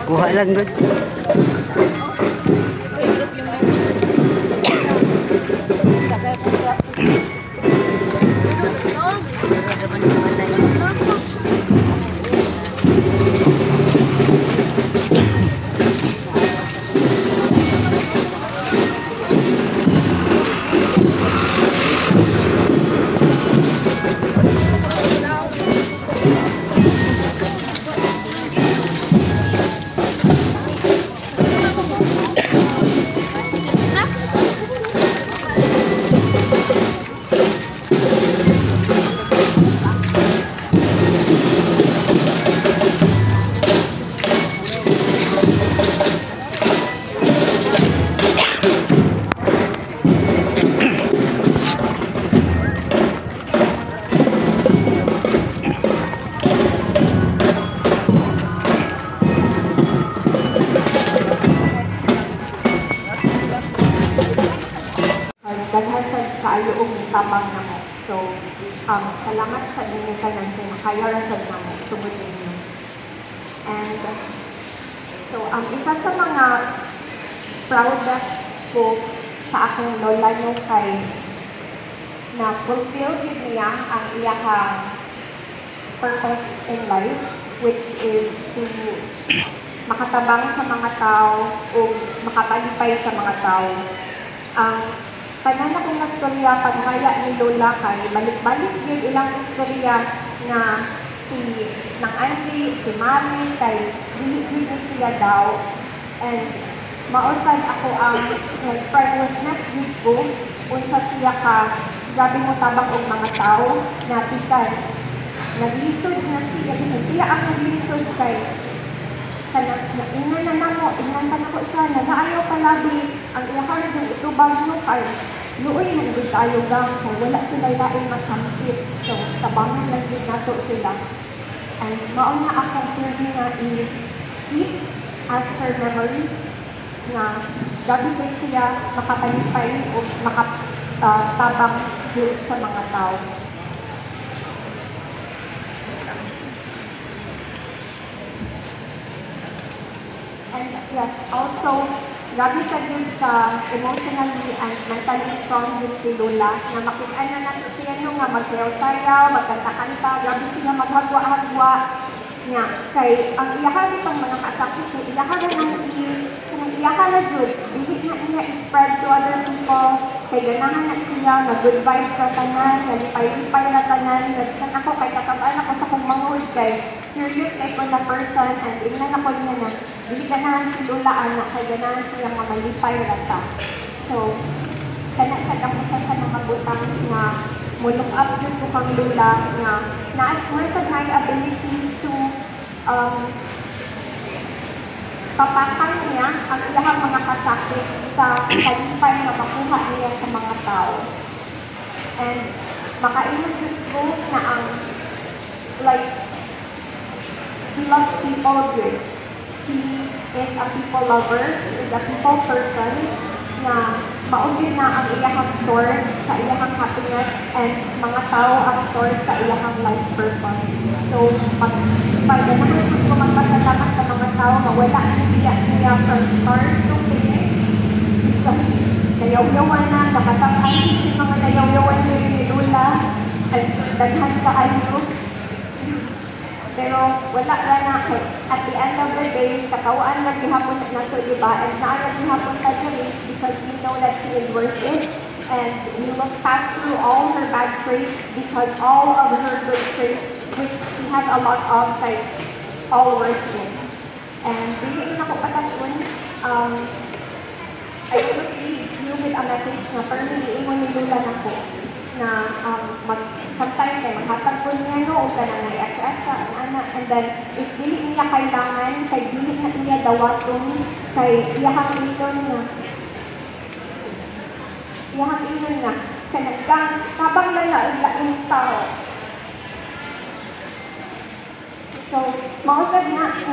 Kuha lang good. Daghan sa kaayo og tabang namo. So, salamat sa inyo tanan kay makaya ra sad namo tungod ninyo. And so, isa sa mga proudest ko sa akong lola no kay na fulfill gid niya ang iyang purpose in life, which is to makatabang sa mga tao o makapalipay sa mga tao. Ang tanan akong istorya pagmaya ni Lola kay balik-balik yun ilang istorya na si nang Angie, si Mami, kay dili siya daw. And mausad ako ang nag-witness with ko unsa siya ka grabe mo tabang og mga tao na bisan naglisod na siya, bisan siya ang naglisod kay kanang ingnan na namo, ingnan pa nako siya na naayaw palabi ang ilahang na dyan itubag mo kay luoy na nagod tayo gang kung wala sila laing masampit. So, tabangan lang dyan nato sila. And mauna akong pwede na i-keep as her memory na gabi kay siya makapanipay o makatabang dyan sa mga tao. And yeah, also, grabe sa good ka emotionally and mentally strong din si Lola na makita na natin siya nung nga magsayaw-sayaw, magkanta-kanta, grabe sila maghagwa-hagwa niya. Kay ang iyahan itong mga kasakit, kay iyahan na ng kung iyahan na dyan, hindi na niya i-spread to other people, kay ganahan na siya, mag-good vibes sa tanan, nalipay-lipay na tanan, nagsan ako kay kakabaan ako sa kong mangod, kay serious kay ko na person, and ingnan ako niya na, hindi ganahan si Lola anak, kay ganahan siya mamalipay rata. So, kanasad ako sa mga butang nga mulok up dyan ko kang Lola nga na-assure sa my ability to papatay niya ang ilahang mga kasakit sa kalipay na makuha niya sa mga tao. And makainod dyan ko na ang like she loves people good. She is a people lover, she is a people person na maugid na ang iyahang source sa iyahang happiness and mga tao ang source sa iyahang life purpose. So, pagdanahan ko magpasalamat sa mga tao na wala niya from start to finish. So, dayaw-yawan na, nakasanghay si mga dayaw-yawan ni Lola at danhan kaayo. Pero wala na ako. At the end of the day, kakawaan na gihapon na ito, diba? And naalang gihapon tayo because we know that she is worth it. And we look past through all her bad traits because all of her good traits, which she has a lot of, like, all worth it. And hindi ako patasun, I would leave you with a message na parang iingon ni Lola na ko na sometimes kay maghatag po niya no, o ka na extra, and then if dili niya kailangan, kay dili na niya dawaton, kay iyahang inon na, kay nagkabang lang na laing tao. So, mausad na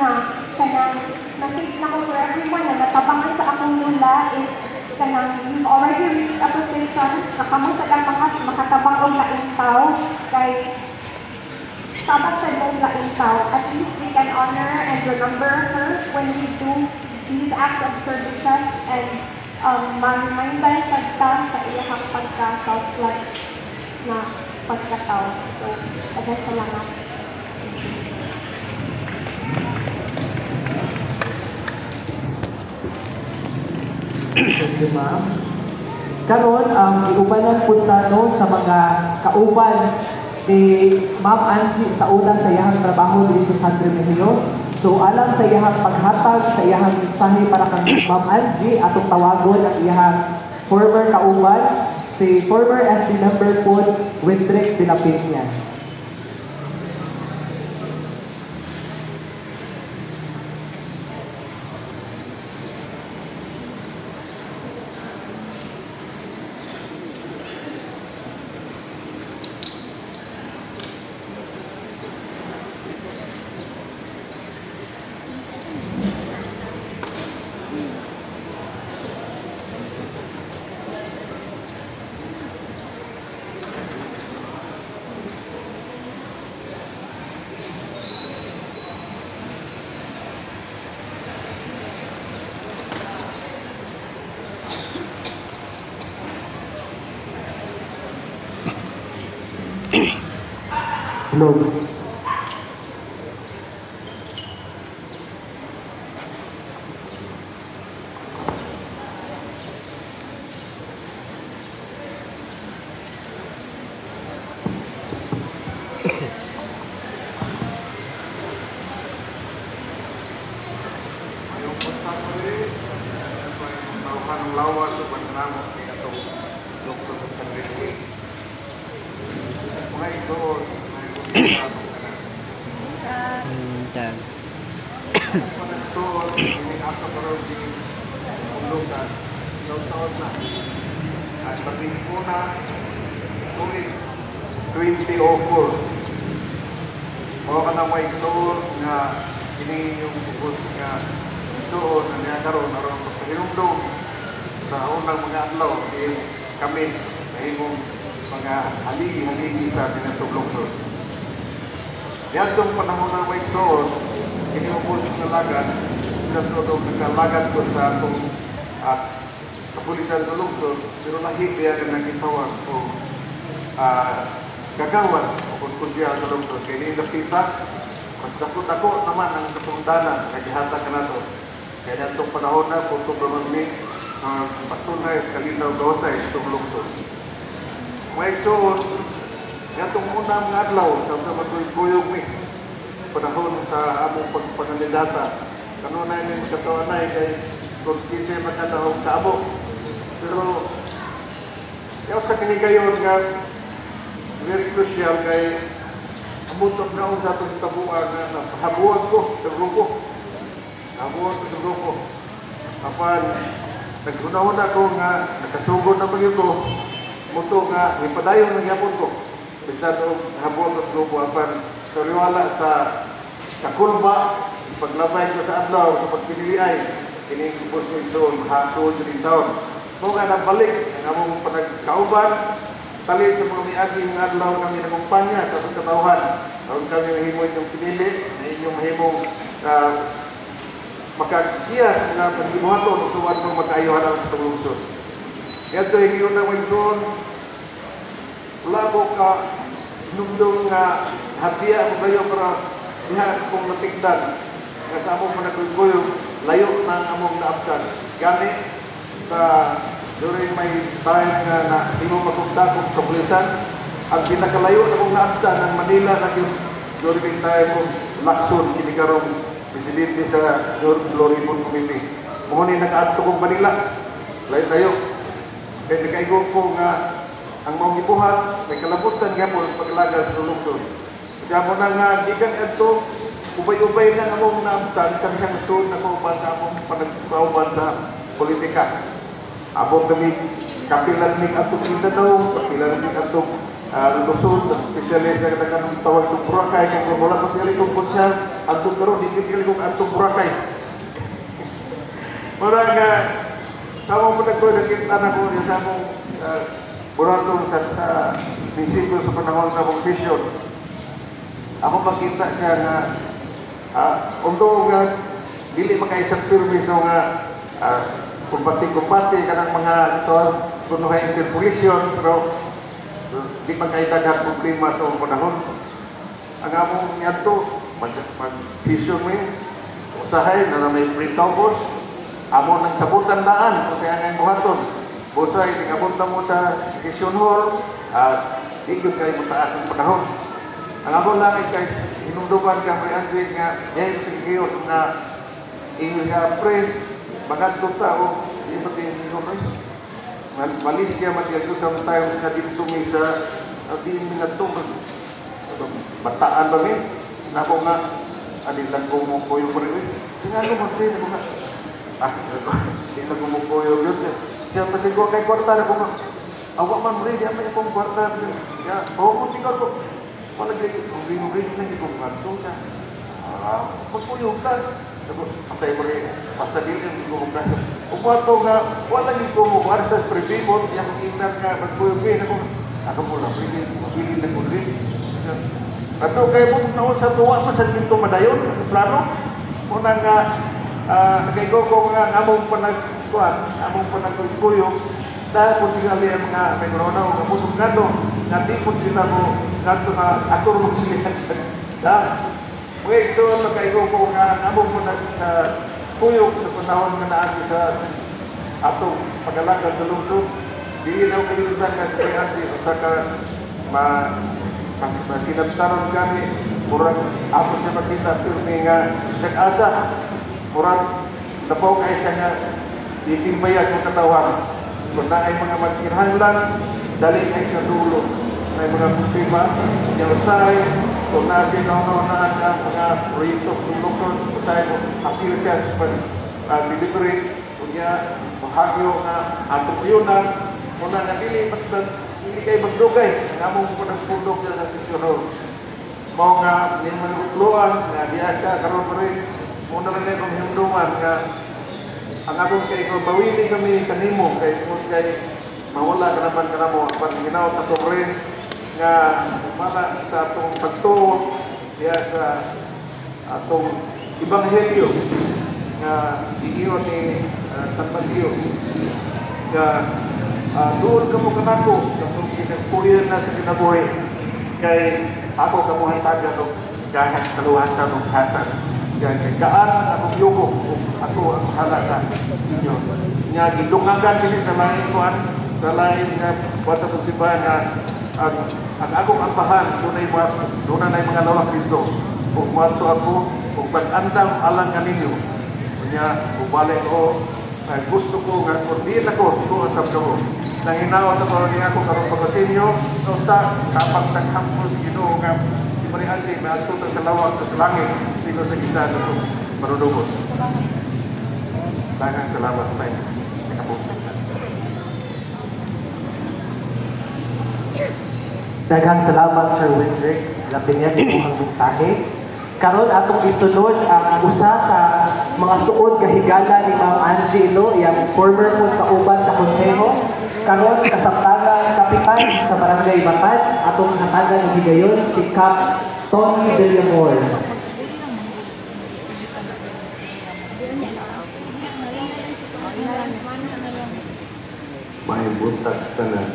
kanang message na ko for everyone na natabangan sa akong Lola is kanang you've already reached a position na kamo sa lang makatabang og laing tao kay sabat sa mong laing tao, at least can honor and remember her when we do these acts of services and ma-remindan sagta sa iyang pagka-selfless na pagkatao. So, daghang salamat. Thank you, ma'am. Karon ang iubanan punta no sa mga kauban ni Ma'am Angie sa una sa iyang trabaho diri sa San Remigio. So alang sa iyang paghatag sa iyang mensahe para kang Ma'am Angie atong tawagon ang iyang former kauban si former SB member po Wendrick de la Peña. Hello. Lawas o panamot ni atong lungsod sa San Miguel. Mga igsoon, may kumita atong tanan. Kung nagsuot, hindi ako karoon di umlugan, taon na. At labing una, tuwing 2004. Mga ka na may igsoon nga kining yung focus nga igsoon na niya karoon naroon pagpahilumdong sa unang mga adlaw kami nahimong mga haligi-haligi sa pinatong lungsod. Yan itong panahon ng maigsoon, kinimupos ng nalagan, isang tutong nagkalagan ko sa itong kapulisan sa lungsod, pero lahip yan ang nagitawag o gagawan o konsiya sa lungsod. Kaya hindi napita, mas dako-dako naman ang kapundanan, nagihata ka na ito. Kaya itong panahon na, putong ramagmi, sa patunay sa Kalinaw Gawasay sa itong lungsod. Mga igsoon, itong unang mga adlaw sa matuyog-tuyog mi, panahon sa among pagpangandidata, kanunay may magkatawanay kay kung kisay magkatahong sa amo. Pero, yaw sa kahigayon nga, very crucial kay amutok na sa itong tabuan na napahabuan ko sa grupo. Nahabuan ko sa grupo. Kapan, nag-una-una ko nga nakasugod na pag ito, muto nga ipadayon ng yapon ko. Bisa ito habuan ko sa grupo apan kaliwala sa kakulba, sa paglabay ko sa adlaw, sa pagpiniliay, kinigupos ko isoon, hasod din taon. Kung nga nabalik, ang among panagkauban, tali sa mga miaging adlaw kami nakumpanya sa pagkatauhan. Karon kami mahimo inyong pinili, na inyong mahimong makakiyas nga pagkibuhaton o suwan kong magkaayuhan lang sa itong lungsod. Kaya ito, hindi yun na Wengson, wala ko ka numdong nga habiya ako kayo para diha akong matigdan nga sa among managkuyog, layo na among naabdan. Gani sa during may time nga na di mo makugsakong sa kapulisan, ang pinakalayo na mong naabdan ng Manila na yung during may time mong lakson, kinikarong presidente sa Loribon Committee. Muna nag-aadto kong Manila. Layo-layo. Kaya nagkaigo ko nga ang mga ibuhat, may kalabutan nga po sa paglaga sa lungsod. Kaya mo na nga, gigan ito, ubay-ubay na among naabtan sa mga sud na kauban sa among panagkauban sa politika. Abong kami, kapilan mig atong Mindanao, kapilan mig atong Luzon, na specialist na kanang tawag itong Boracay, kaya wala pang tigali kong konsyal, atong karoon, di tigali kong atong Boracay. Mara nga, sa among panagkoy, nakita na ko sa among buratong sa prinsipyo sa panahon sa among session. Ako makita siya na Although dili makaisang pirmi sa mga kumpati-kumpati kanang mga ito kunuhay interpolisyon, pero di man kay daghang problema sa panahon. Ang among ngadto mag-session may usahay na may pre-campus, amo nang sabutan daan kung sa ang buhaton. Busay tingabot mo sa session hall, di gyud kay mataas ang panahon. Ang ako lang kay hinumduman ka may anjing nga yahay sa giyo nga inyo sa pre magadto ta o di ba tingin ko Malaysia magyagdo sometimes na dito mi sa di mi ngadto bataan ba mi nako nga adilan ko mo koyo pre sinalo mo pre ko nga di na ko mo koyo gyud siya pa siguro kay kwarta na ko nga awak man pre di may akong kwarta siya mo tingor ko wala gay ring nang ko ngadto siya pagpuyog ta patay mo rin, basta din yung ko mga umato nga, wala yung ko mo para sa pre-payment, yung inan nga magpuyog-pay ako mo lang, mabili na ko rin ano kayo mo naon sa tuwa masal dito madayon, plano muna nga, nagaygo ko nga among panagpuyog dahil kung tingali ang mga may corona o kaputong gado nga di po sila mo nga ako rin magsilihan so nagkaigo ko nga among mo nagpuyog sa panahon nga naagi sa atong pag-alakad sa lungsod. Dili na kalimutan nga sa kayati o sa masinabtaron kami murag ako siya makita pirmi nga sa asa murag napaw kay siya nga itimbaya sa katawan kung na ay mga magkinahanglan dali kay sa dulo may mga problema yung usay kung nasi naunaan ang mga proyektos ng lungsod, usay mo apil siya sa pag-deliberate, kung niya mahagyo na atong uyunan, muna nga dili kayo magdugay, nga mong nagpundok siya sa sesyon. Mao nga, hindi managutluan, nga diya ka, karoon pa rin, muna lang na itong himduman, nga ang akong kay mawili kami kanimo, kay mawala ka naman ka na mo, pag ginaot na ko rin, nga sumala sa atong pagtuo diya sa atong ebanghelyo nga iiyon ni San Mateo nga doon ka mo kanako katong pinagpuyan na sa kinabuhi kay ako kamuhatagan og kahit kaluwasan og hasan kay kaan akong yugo ako ang hala sa inyo nga gidungagan kini sa lain kuan sa lain nga kuan sa simbahan nga ang akong ambahan dunay mga lawak dito ug moadto ako ug pag-andam alang kaninyo unya ubalik ko gusto ko nga kung di na ko asap ko nang hinawat ako niya ako karon pagkasinyo unta kapag naghampol sa Ginoo nga si Maria Angie maadto ta sa lawak sa langit sino sa gisa dito manunubos daghang salamat pa Daghang salamat Sir Wendrick. Lapin niya sa inyong mensahe. Karon atong isunod ang usa sa mga suod kahigala ni Ma'am Angie Ilo, iyang former po kauban sa konseho. Karon kasamtangang kapitan sa Barangay Batad, atong hatagan ng higayon si Cap Tony Villamor. May buntag sa tanan.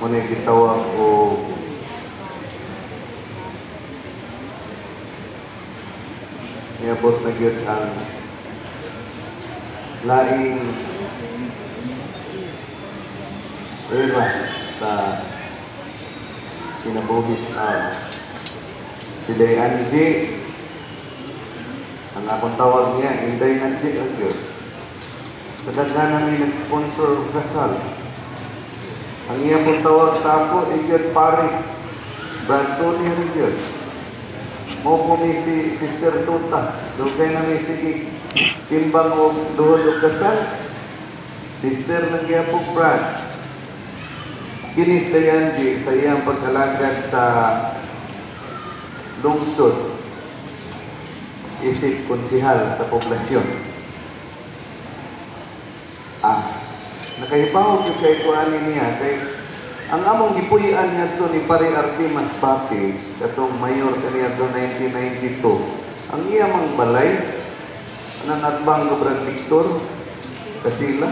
Muna gitawag o niabot na gyud ang laing era sa kinabuhis na si Day Angie. Ang akong tawag niya, Inday Angie ang gyud. Kadaghan namin nag-sponsor ng kasal. Ang iya pong tawag sa ako, iyon pare, Brad Tony rin yun. Mo po ni si Sister Tuta, dugay na may sige, timbang o duhod o kasal. Sister ng iya po Brad. Kinis Day Angie sa iyang pag-alagad sa lungsod, isip konsihal sa poblasyon. Nakahibaw yung kay kuhanin niya, kay ang among gipuy-an niya to ni Pare Artemas Bati, katong mayor kaniya to 1992, ang iya mang balay, anang atbang Gobran Victor, Kasila.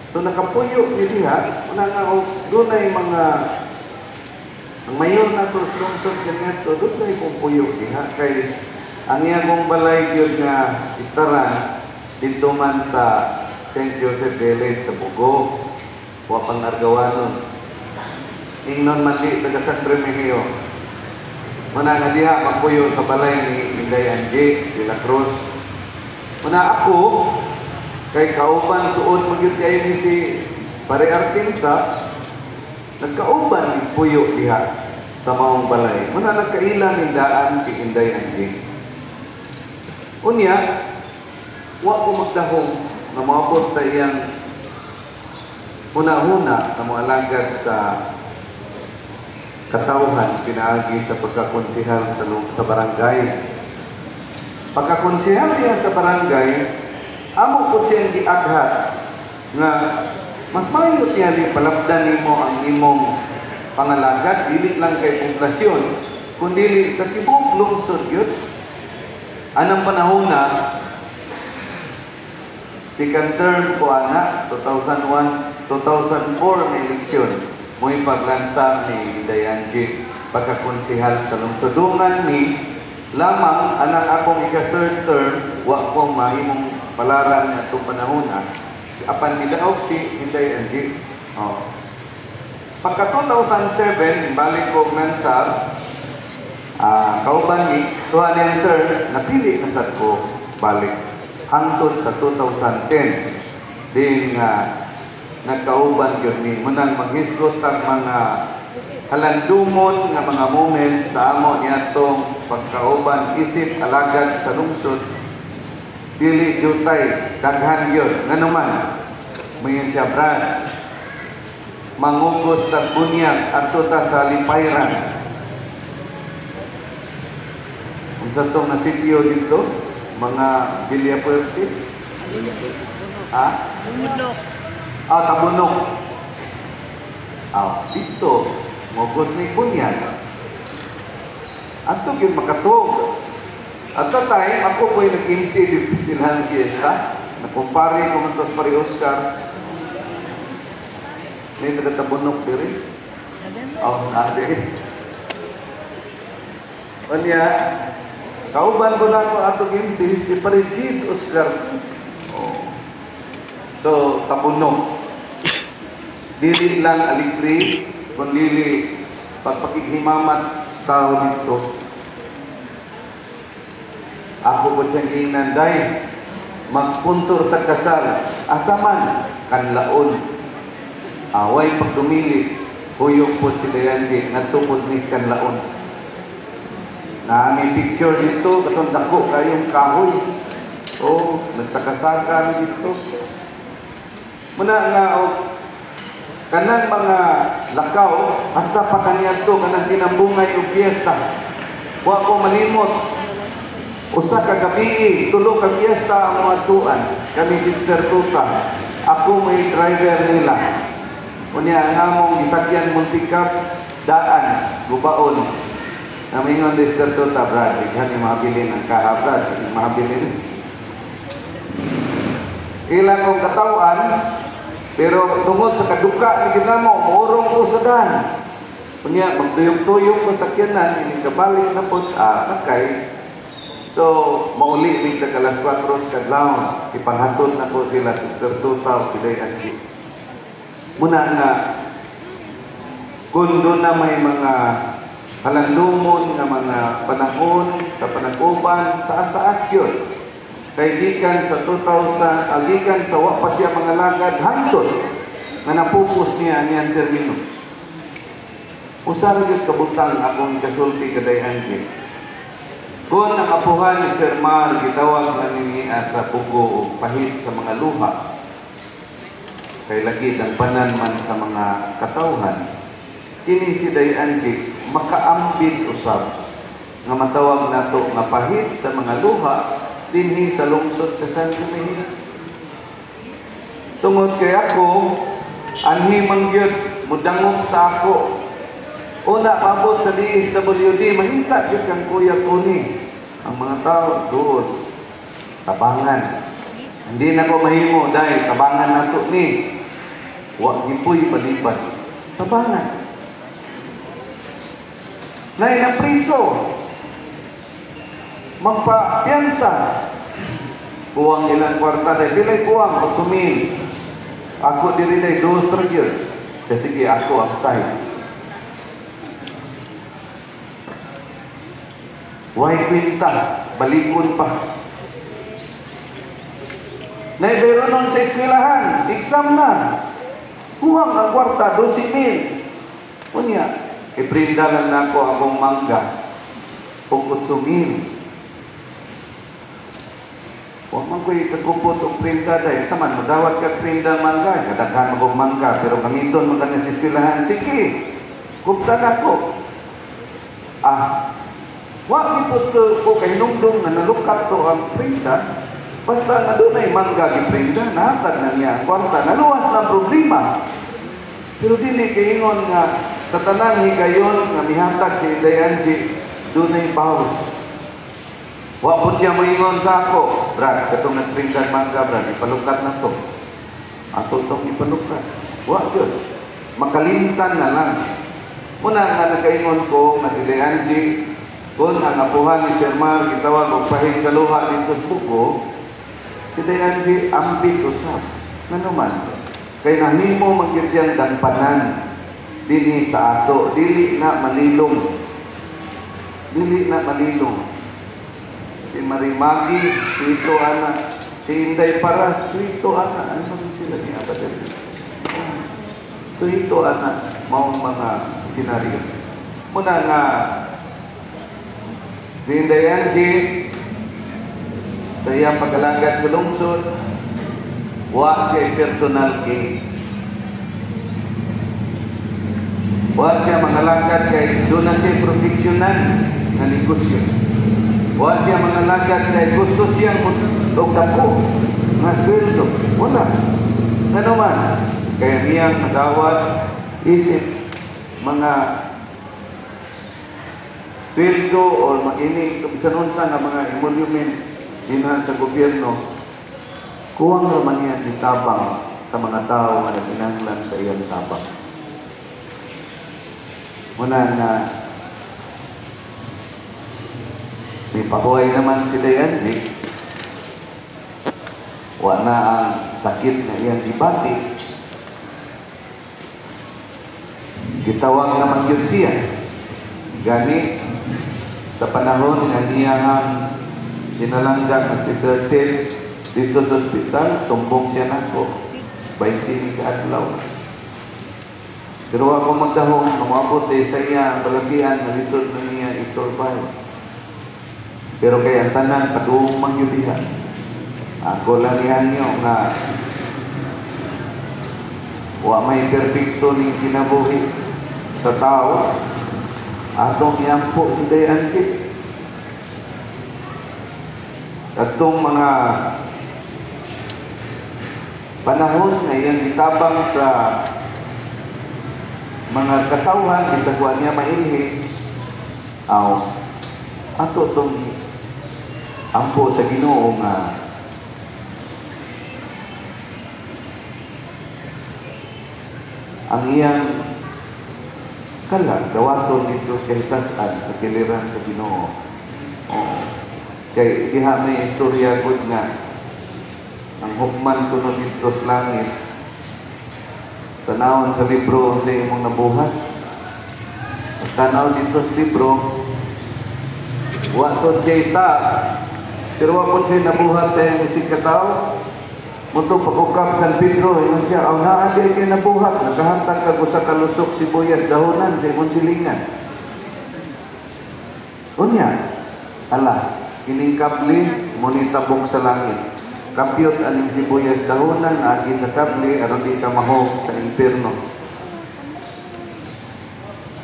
So nakapuyo yun diha, una nga dunay mga ang mayor na to sa lungsod kaniya to, dunay kong puyo diha kay ang iya kong balay yun nga istaran dito man sa St. Joseph Village sa Bugo, Wapang Argawanon. Ingnon man di taga San Remigio. Muna nga diha magpuyo sa balay ni Inday Angie de la Cruz. Muna ako kay kauban suod magyud kay ni si Pare Artemsa, nagkauban ni puyo diha sa maong balay. Muna nagkailan ni daan si Inday Angie. Unya, wa ko magdahong na maabot sa iyang una-una na mga alagad sa katawhan pinaagi sa pagkakonsihal sa barangay. Pagkakonsihal niya sa barangay, amo po siyang giaghat na mas mayo niya ni palapdan nimo ang imong pangalagad, dili lang kay populasyon, kundi sa tibuok lungsod yun. Anong panahon na second term ko ana 2001, 2004 na eleksyon mo ipaglansa ni Inday Angie pagkakonsihal sa lungsodungan ni lamang anang akong ika-third term wa ko mahimong palaran na itong panahon na apan nidaog si Inday Angie. Pagka 2007 balik ko nansar kauban ni tuwa niyang term napili na sad ko balik hangtod sa 2010 din nagkauban yun ni munang maghisgot ang mga halandumon nga mga moment sa amo niya tong pagkauban isip alagad sa lungsod dili jutay daghan yun nganuman mayon siya Brad mangugos tag bunyag adto ta sa Lipayran unsa tong nasityo dito mga Villa Puerte Tabunok dito mugos ni bunyag adto gyud makatug at that time ako po'y nag-MC dito sa Tinhan Fiesta nakumpare ko man tos Pare Oscar may nagatabunok diri nade unya kauban ko na ako atong MC si Pare Jid Oscar so tabunok dili lang aligri kundi pagpakighimamat tao dito. Ako po siyang ginanday mag-sponsor tag kasal asaman kanlaon away pagdumili huyog po si Dayanji natupod nis kanlaon na may picture dito katong dako kayong kahoy nagsakasakan dito muna nga kanang mga lakaw hasta pa kaniya to kanang tinambungay og fiesta wa ko malimot usa ka gabi tulo ka fiesta ang mga tuan kami Sister Tuta ako may driver nila unya ang among gisakyan multicab daan gubaon na mingon Sister Tuta Brad ighan ni mabilin ang kaha Brad kasi mabilin ilang kong katawan pero tungod sa kaduka ni ginamo maurong ko sa dan unya magtuyok-tuyok ko sakyanan ini kabalik na pud sakay so mauli mig alas 4 sa kadlawon ipanghatod na ko sila Sister Tuta si Day Angie muna nga kung doon na may mga halandumon nga mga panahon sa panag-uban taas-taas yun kay gikan sa 2000 gikan sa wa pa siya mga lagad hangtod nga napupos niya niyang termino usa ra gyud kabutang akong ikasulti kaday Angie kung ang apuhan ni Sir Mar gitawag na niya sa pugo o pahit sa mga luha kay lagi ang panan man sa mga katawhan kini si Day Angie makaambit usab nga matawag nato nga pahit sa mga luha dinhi sa lungsod sa San Remigio. Tungod kay ako Anhi mangyud mudangop sa ako. Una paabot sa DSWD, mangita gyud kang Kuya Tony. Ang mga tao doon tabangan. Hindi na ko mahimo dahil tabangan nato ni. Wa gipoy palibad. Tabangan. Nay na priso. Magpa-piyansa. Kuwang ilang kwarta dahil. Bilay kuwang, 8,000. Ako diri dahil 2 yun. Sige, ako ang size. Way kwinta, balikon pa. Naibero nun sa eskwelahan, exam na. Kuhang ang kwarta, 12,000. Kunya, iprinda lang na ako akong mangga. O 8,000. Huwag man ko'y kagupot o prinda dahil saman, madawat ka prinda mangga. Sa daghan akong mangga, pero kangiton magkana sa eskwelahan. Sige, kuptan ako. Wag ipot ko kay nungdong na nalukat to ang prinda. Basta nga doon ay mangga giprinda, nahatag na niya ang kwarta, naluwas na problema. Pero dili kaingon nga sa tanang higayon nga mihatag si Inday Angie, doon ay pause. Wa po siya moingon sa ako, Brad, katong nagprinda mangga, Brad, ipalukat na to. Ato itong ipalukat. Wa yun. Makalimtan na lang. Muna nga nakaingon ko na si Inday Angie, kung ang apuhan ni Sir Mar gitawag og pahig sa luha dito sa buko, si Inday Angie ambig usab. Ngano man, kay nahimo man gyud siyang danpanan dinhi sa ato, dili na malilong. Dili na malilong. Si Marimagi, Sweeto Ana, si Inday Paras, Sweeto Ana, ano man sila ni Abadel. Sweeto Ana, maong mga senaryo. Muna nga si Inday Angie sa iyang pagkalanggat sa lungsod, wa siya personal gain. Wa siya mangalanggat kay doon na siya proteksyonan na negosyo. Wa siya mangalanggat kay gusto siyang dako na sweldo. Wala. Ano man, kaya niyang nadawat isip mga sweldo o mag-ining kabisan unsa nga mga emoluments dinhan sa gobyerno, kuwang naman niya itabang sa mga tao nga nagkinahanglan sa iyang tabang. Muna nga may pahuay naman si Inday Angie, wa na ang sakit na iyang ibati, gitawag naman yun siya gani sa panahon nga niyang dinalangga na si Sir Ted dito sa ospital, sumbong siya nako 20 kaadlaw. Pero ako magdahong umabot sa iya ang balagian na lisod na niya i-survive. Pero kaya tanan paduong mangyubihan. Ako lang yan nyo nga wa may perfecto ning kinabuhi sa tao. Atong iampo si Inday Angie. Atong mga panahon na iyang gitabang sa mga katawhan, bisag wa niya mailhi, ato itong ampo sa Ginoo nga ang iyang kalag dawaton dito sa kahitasan sa kiliran sa Ginoo. Kay diha may istorya gud nga ang hukman kuno dito sa langit, tanawon sa libro sa imong nabuhat. Tanaw dito sa libro, wa to siya isa, pero wa po siya nabuhat sa iyang isig kataw. Muntong pag-ukap San Pedro, yun siya, naa di kayo nabuhat, nakahantag ka sa kalusok sibuyas dahonan sa imong silingan. Unya, kining kapli, munitabok sa langit. Kapyot aning sibuyas dahonan, agi sa kapli, aron di ka mahog sa impierno.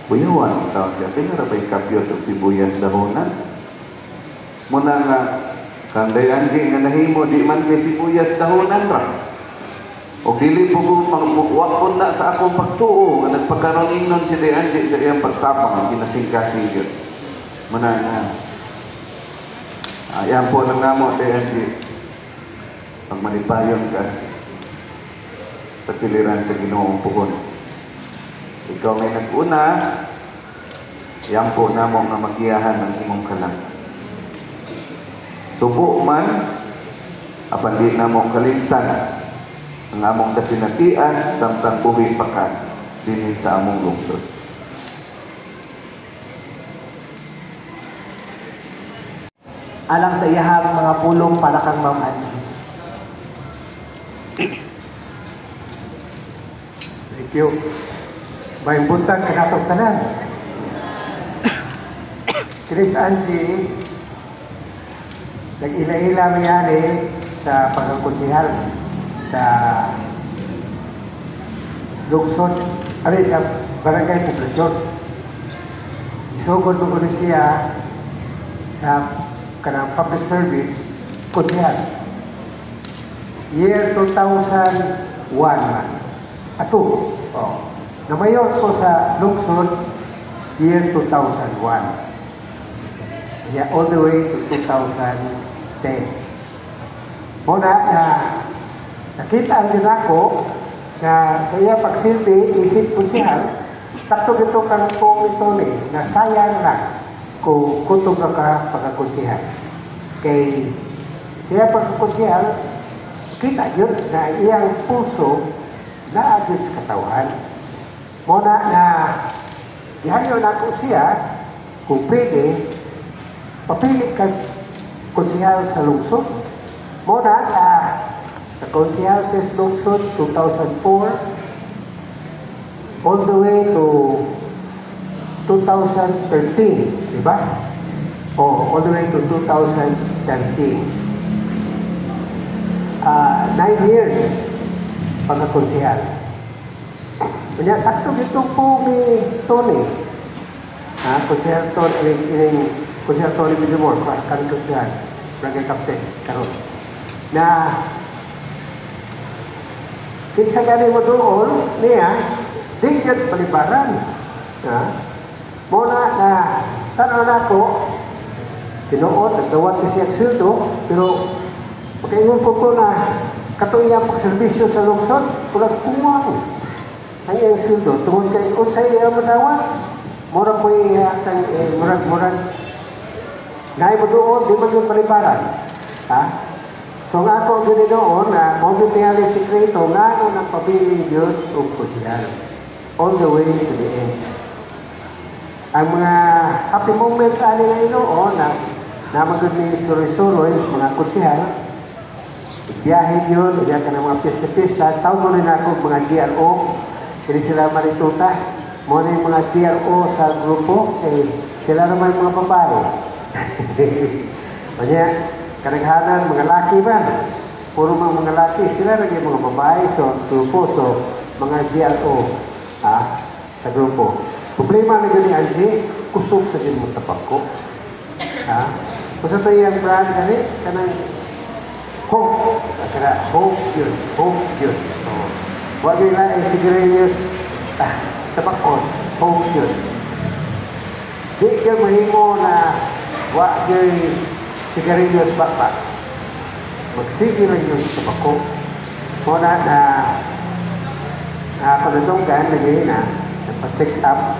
Buyawan, itawag siya, pinarabay kapyot ang sibuyas dahonan. Muna nga, Inday Angie nga nahimo, di man kay sibuyas dahonan ra. O dili po ko magbuwak na sa akong pagtuo nga nagpagkaroon ingnon si Deanji sa iyang pagtapang ang kinasing-kasing yun. Muna na. Ayan po lang namo, Deanji. Pag malipayon ka sa tiliran sa Ginoong Puhon. Ikaw may nag-una, yan po namo nga magiyahan ng imong kalang. Subo man, apan di namo kalimtan ang among kasinatian samtang buhi pa ka dinhi sa among lungsod. Alang sa iyahang mga pulong para kang Ma'am Angie. Thank you. May buntag kakatong tanan. Chris Angie, nag-ila-ila mayani sa pagkakonsihal sa lungsod, sa barangay poblasyon. Isugod mo ko na siya sa kanang public service konsihal. Year 2001 man. Ato. Oh. Namayon ko sa lungsod year 2001. Yeah, all the way to 2010. Muna na nakita ang din ako na sa iya pagsilbi isip konsihal, sakto gito kang po ito na sayang na kung kutob na ka pagkakonsihal. Kay siya pagkakonsihal, kita yun na iyang pulso na agad sa katawan. Muna na ihanyo na ko siya kung pwede papili kang konsihal sa lungsod. Muna na konsihal sa lungsod 2004 all the way to 2013, di ba? All the way to 2013. 9 years pagkakonsihal. Kanya sakto dito po ni Tony. Konsihal Tony Bidimor, kan konsihal, barangay kapten, karon. Na kinsa gani mo doon niya, di yun palibaran. Muna na tanaw na ko, tinuod, nagdawat ko siya sildo, pero pagkaingon po ko na katuyang pagservisyo sa lungsod, kulang kumang ang iyang sildo. Tungod kay unsay iya madawat, murag mo iyatang, murag naay mo doon, di man yung palibaran. So nga ako gini doon na mo yung tingali sikreto nga ano nang pabili yun o konsihal. All the way to the end. Ang mga happy moments sa anin na inoon na magod ni suroy-suroy, mga konsihal, biyahe yun, iyan ka ng mga pista-pista, tawag mo rin ako mga GRO, hindi sila marituta, mo na yung mga GRO sa grupo, sila naman yung mga babae. Kanya, kadaghanan, mga laki ba? Puro mga laki, sila rin yung mga babae, so sa grupo, so mga GRO sa grupo. Problema na yun ni Angie, kusog sa din mo tapak ko. Kung sa ito yung brand gani, kanang hope. Kaya hope yun. Hope yun. Huwag yun na ay sigarilyos tabakon. Hope yun. Di ka mahimo na huwag yun sigarilyos bakbak. Magsige lang yun tabako. Muna na panadonggan, lagay na nagpa-check up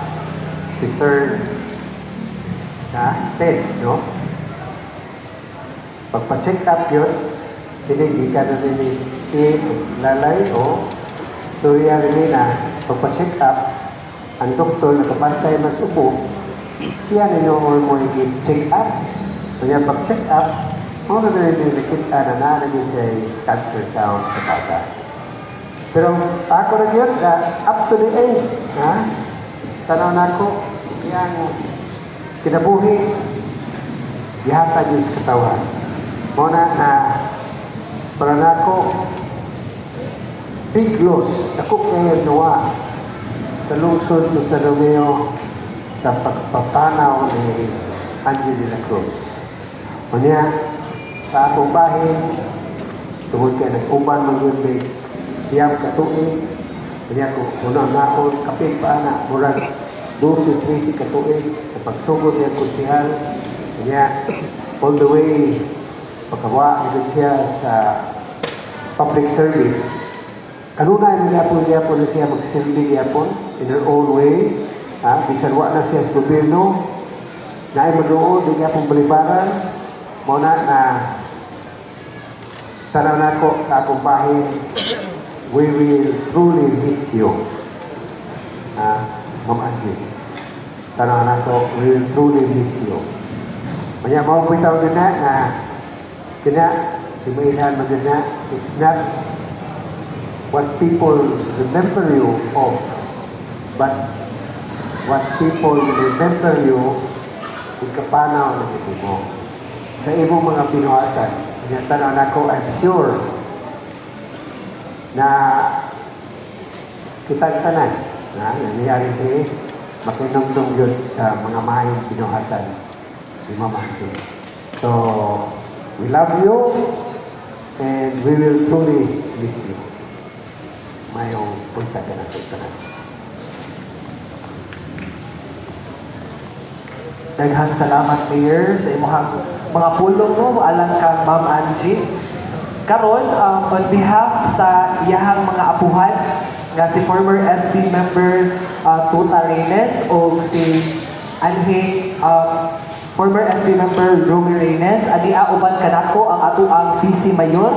si Sir Ted, no? Pagpa-check up yun, kinigi ka na rin si lalay o storya rin na pagpa-check up, ang doktor nakapantay ng subo, siya ninyo mo i-check up. Kaya pag-check up, ano na rin yung nakita na nalagay siya cancer down sa bata. Pero ako na yun, up to the end, tanaw na ako, yung kinabuhi, ihatag yung sa katawan. Muna na, para na ako, big loss, ako kayo nawa sa lungsod sa San Romeo sa pagpapanaw ni Angie de la Cruz. Muna, sa akong bahin, tungkol kayo nag-uban mag-unbig siyam katuig, kanya ko unang naon, kapit pa na, murag 12-13 katuig sa pagsugod niya konsihal, kanya all the way, pagkawa nito siya sa public service. Kanunay magyapon na siya magsilbi gyapon in her own way. Bisan wa na siya sa gobyerno, na ay madoon, di gyapon balibaran, mo na tanaw na ko sa akong bahin, we will truly miss you. Ma'am Angie, tanaw na ko, we will truly miss you. Manya mo po itaw na kina, di mailhan mo na, it's not what people remember you of, but what people remember you, ikapanaw na ito mo. Sa ibong mga pinuhatan, kanya tanaw na ko, I'm sure na kitang tanan na nangyari kayo, makinumdum yun sa mga mahing pinuhatan ni Mama Angie. So, we love you and we will truly miss you. Mayong punta ka natin tanan. Daghang salamat, Mayor, sa imong mga pulong mo alang kang Ma'am Angie. Karon, on behalf sa iyahang mga apuhan nga si former SB member Tuta Reynes o si anhing former SB member Romy Reynes, adia uban kanako ang ato ang PC Mayor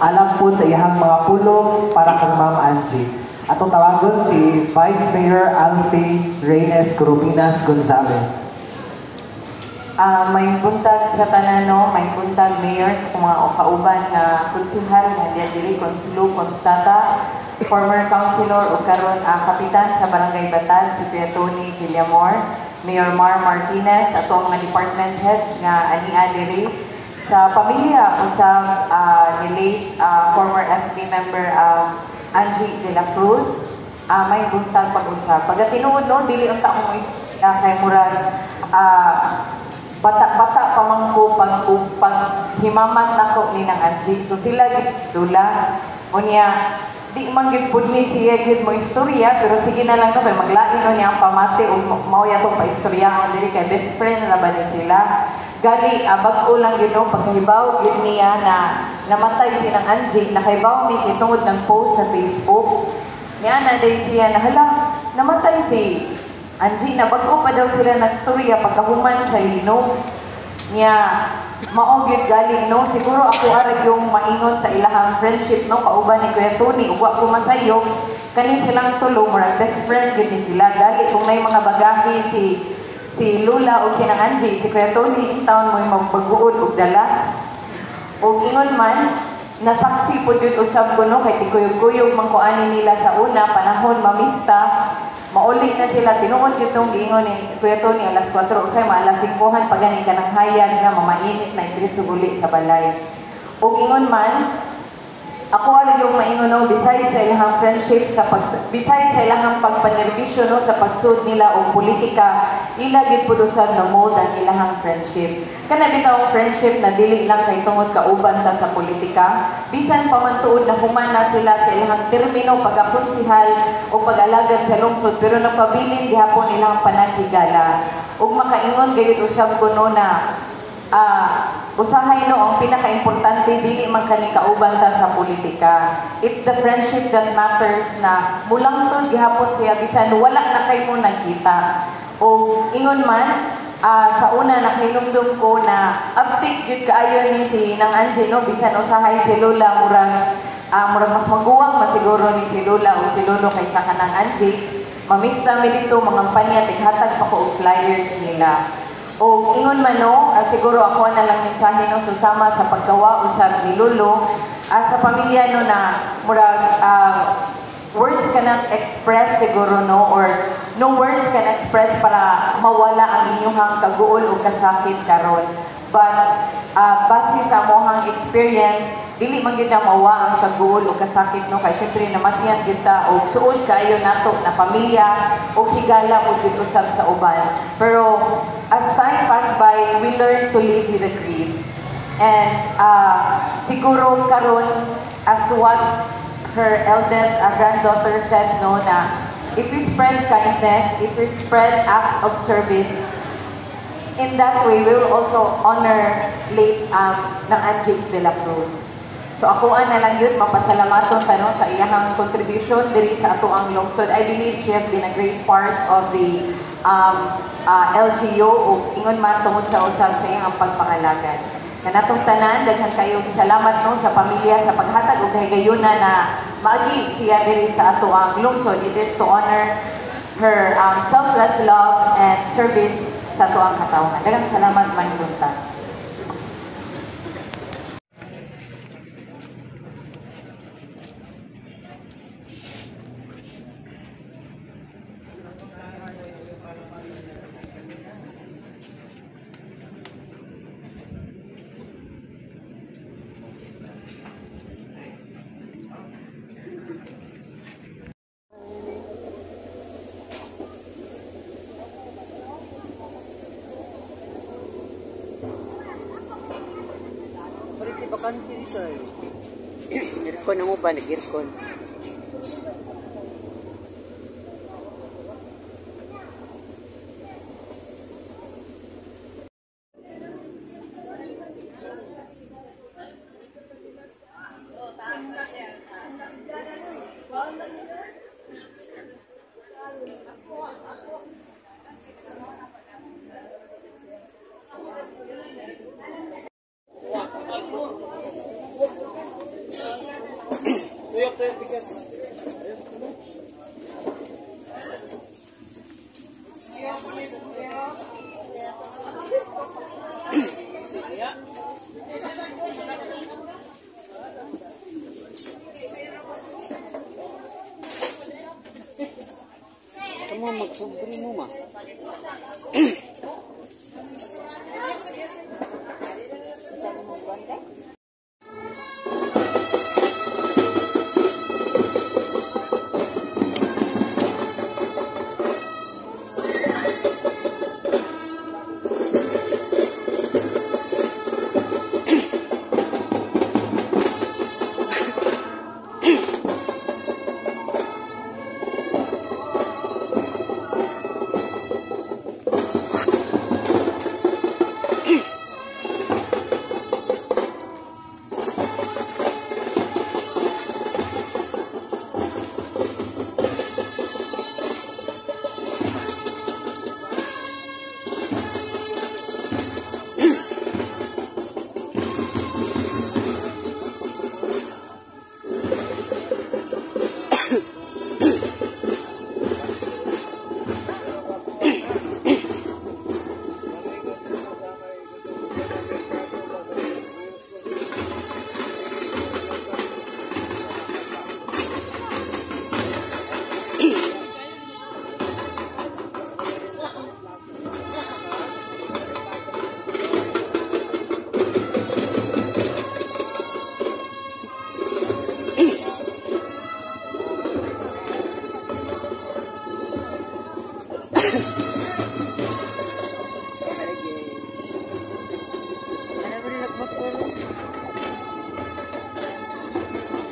alam po sa iyahang mga pulong para kang Ma'am Angie. Atong tawagon si Vice Mayor Alfie Reynes Corominas Gonzalez. May buntag sa tanano, may buntag mayor sa mga kauban nga konsihal nga diri Consuelo Constata, former councilor o karon kapitan sa Barangay Batad si Kuya Tony Villamor, Mayor Mar Martinez, ato ang mga department heads nga ania diri sa pamilya usab ni former SB member Angie De La Cruz. May buntag pag-usap. Pagatinuod no, dili unta akong kay murag bata-bata pamangko paghimaman nako ni nang Angie. So sila dula unya di man gid pud ni siya gid mo istorya, pero sige na lang no kay maglain no niya ang pamati ug mao ya tong paistorya diri kay best friend ra ba ni sila. Gani bag-o lang gid no pagkahibaw gid niya na namatay si nang Angie, nakahibaw mi kitungod ng post sa Facebook. Niya na din siya na hala namatay si Angie, na bago pa daw sila nagstorya pagkahuman sa Lino. Niya, maonggit gali, no? Siguro ako arag yung maingon sa ilahang friendship, no? Kauban ni Kuya Tony, ugwa ko masayo, kani silang tulo, murag best friend, gini sila. Gali, kung may mga bagahe si Lula o si nang Angie, si Kuya Tony, in taon mo yung magbaguod o dala. O ingon man, nasaksi po yun usab ko, no? Kay tikuyog-kuyog mangkuanin nila sa una, panahon, mamista, mauli na sila, tinuod kitong giingon ni Kuya Tony, alas 4, usay maalas 5, pagani ka ng hayag na mamainit na idiretso guli sa balay. O ingon man, ako alam yung maingon no, besides sa ilang friendship, besides sa ilang pagpanerbisyo no, sa pagsud nila o politika, ilagid po doon na mold ang ilang friendship. Kana bitaw friendship na dili lang kay tungod kauban ta sa politika, bisan pamantuod na humana sila sa ilang termino pagakonsihal o pag-alagad sa lungsod, pero nagpabilin gihapon ilang panaghigala. Ug makaingon gayud usab ko no na usahay no ang pinaka-importante dili man kani kauban ta sa politika. It's the friendship that matters na mulangtod gihapon siya bisan wala na kay mo nagkita. O ingon man sa una nakahinumdum ko na update gyud kaayo ni si nang Angie no bisan usahay si Lola murag mas maguwang man siguro ni si Lola o si Lolo kaysa kanang Angie. Mamista mi dito mga panya tighatag pa ko og flyers nila. O ingon man no, siguro ako na lang mensahe no susama sa paggawa usab ni Lolo sa pamilya no na murag words cannot express siguro no or no words can express para mawala ang inyong kaguol o kasakit karon. But base sa mohang experience, dili man gyud na mawa ang kaguol o kasakit no kay syempre namatyan kita og suod kaayo nato na pamilya o higala og gyud usab sa uban. Pero as time pass by, we learn to live with the grief. And siguro karon as what her eldest granddaughter said no na if we spread kindness, if we spread acts of service, in that way, we will also honor late ng Angie de la Cruz. So ako na lang yun, mapasalamaton tanong sa iyang contribution diri sa ato ang lungsod. I believe she has been a great part of the LGU o ingon man tungod sa usab sa iyang pagpangalagan. Kanatong tanan, daghan kayong salamat no sa pamilya sa paghatag og kahigayunan na maagi siya diri sa ato ang lungsod. It is to honor her selfless love and service sa ato ang katawhan. Daghang salamat man bunta. Bakante dito eh. Aircon mo ba? Nag-aircon. Kamu magsumbri mo ma.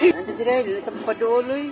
Nanti tidak tempat dulu.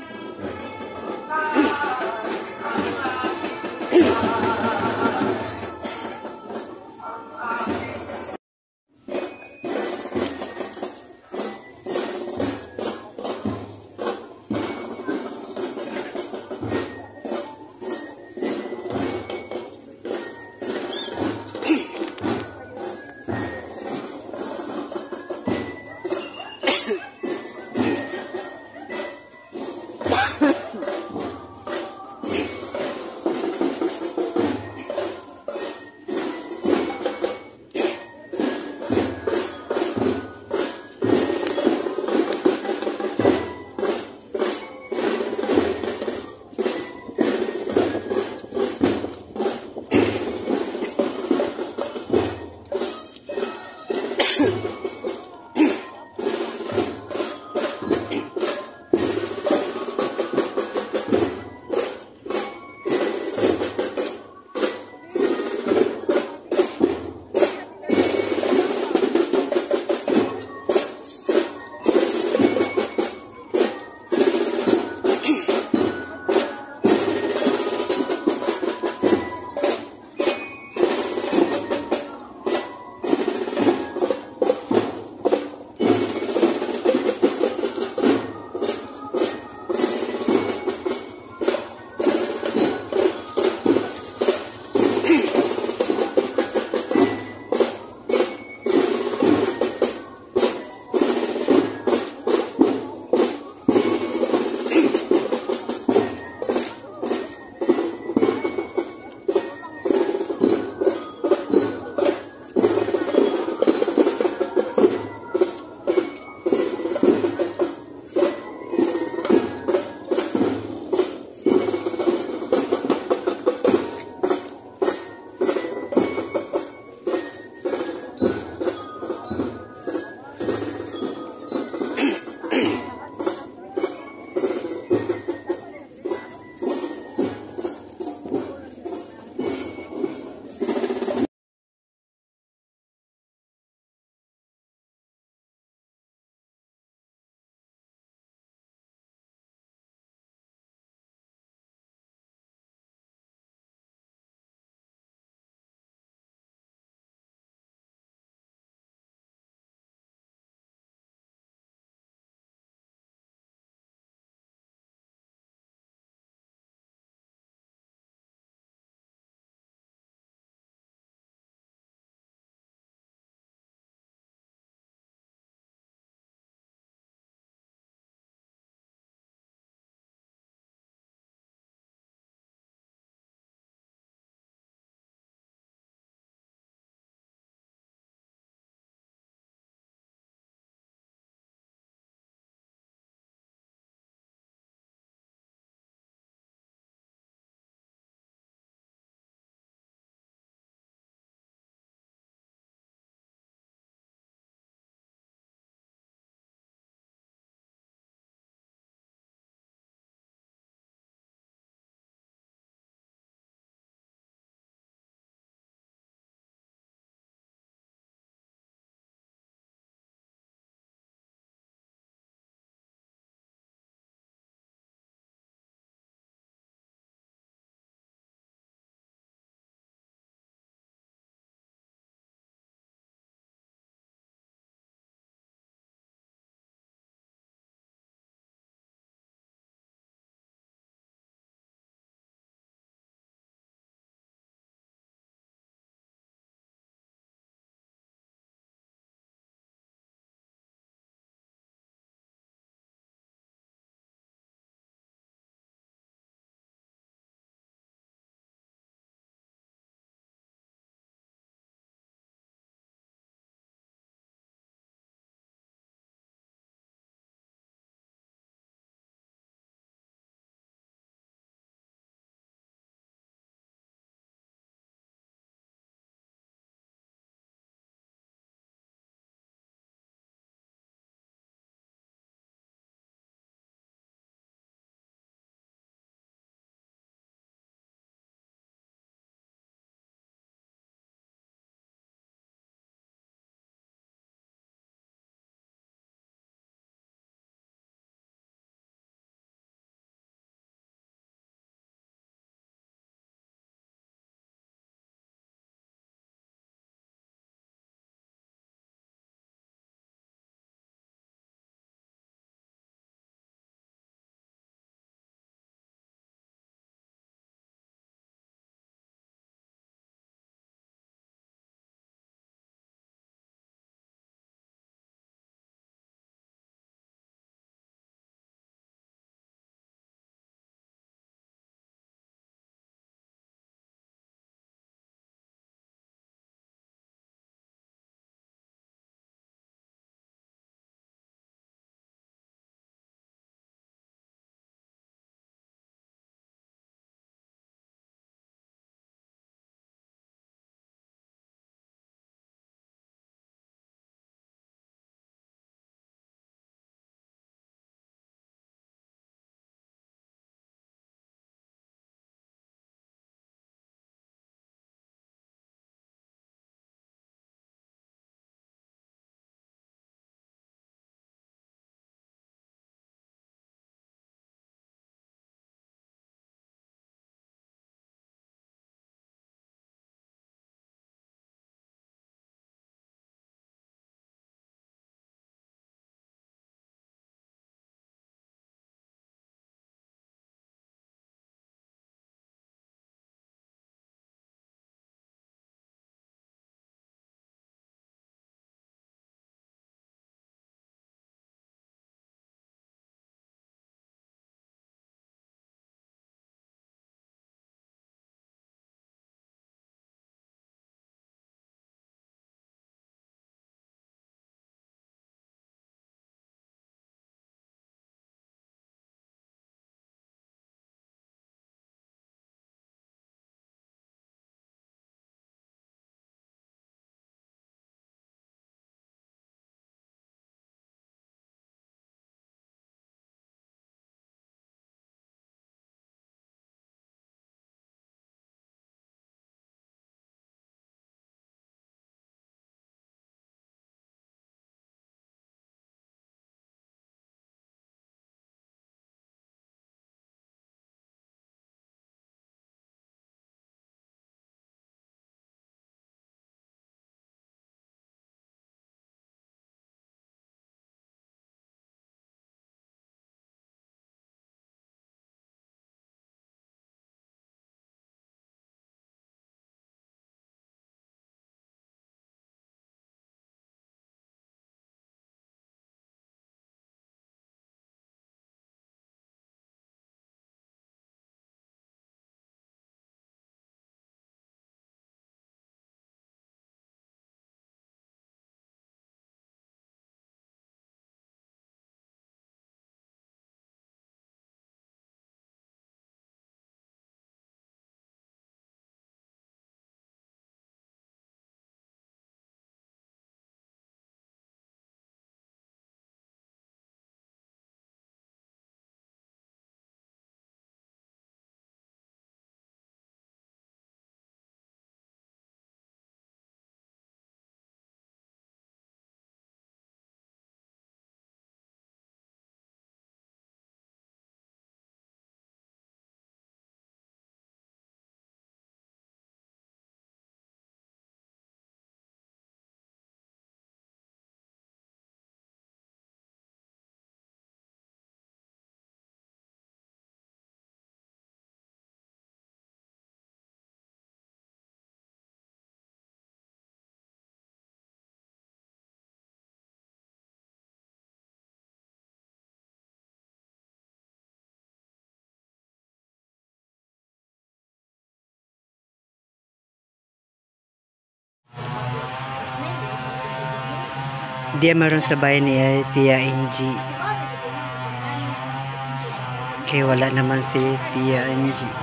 Di maron sa bahay ni Tia Angie. Kaya wala naman si Tia Angie.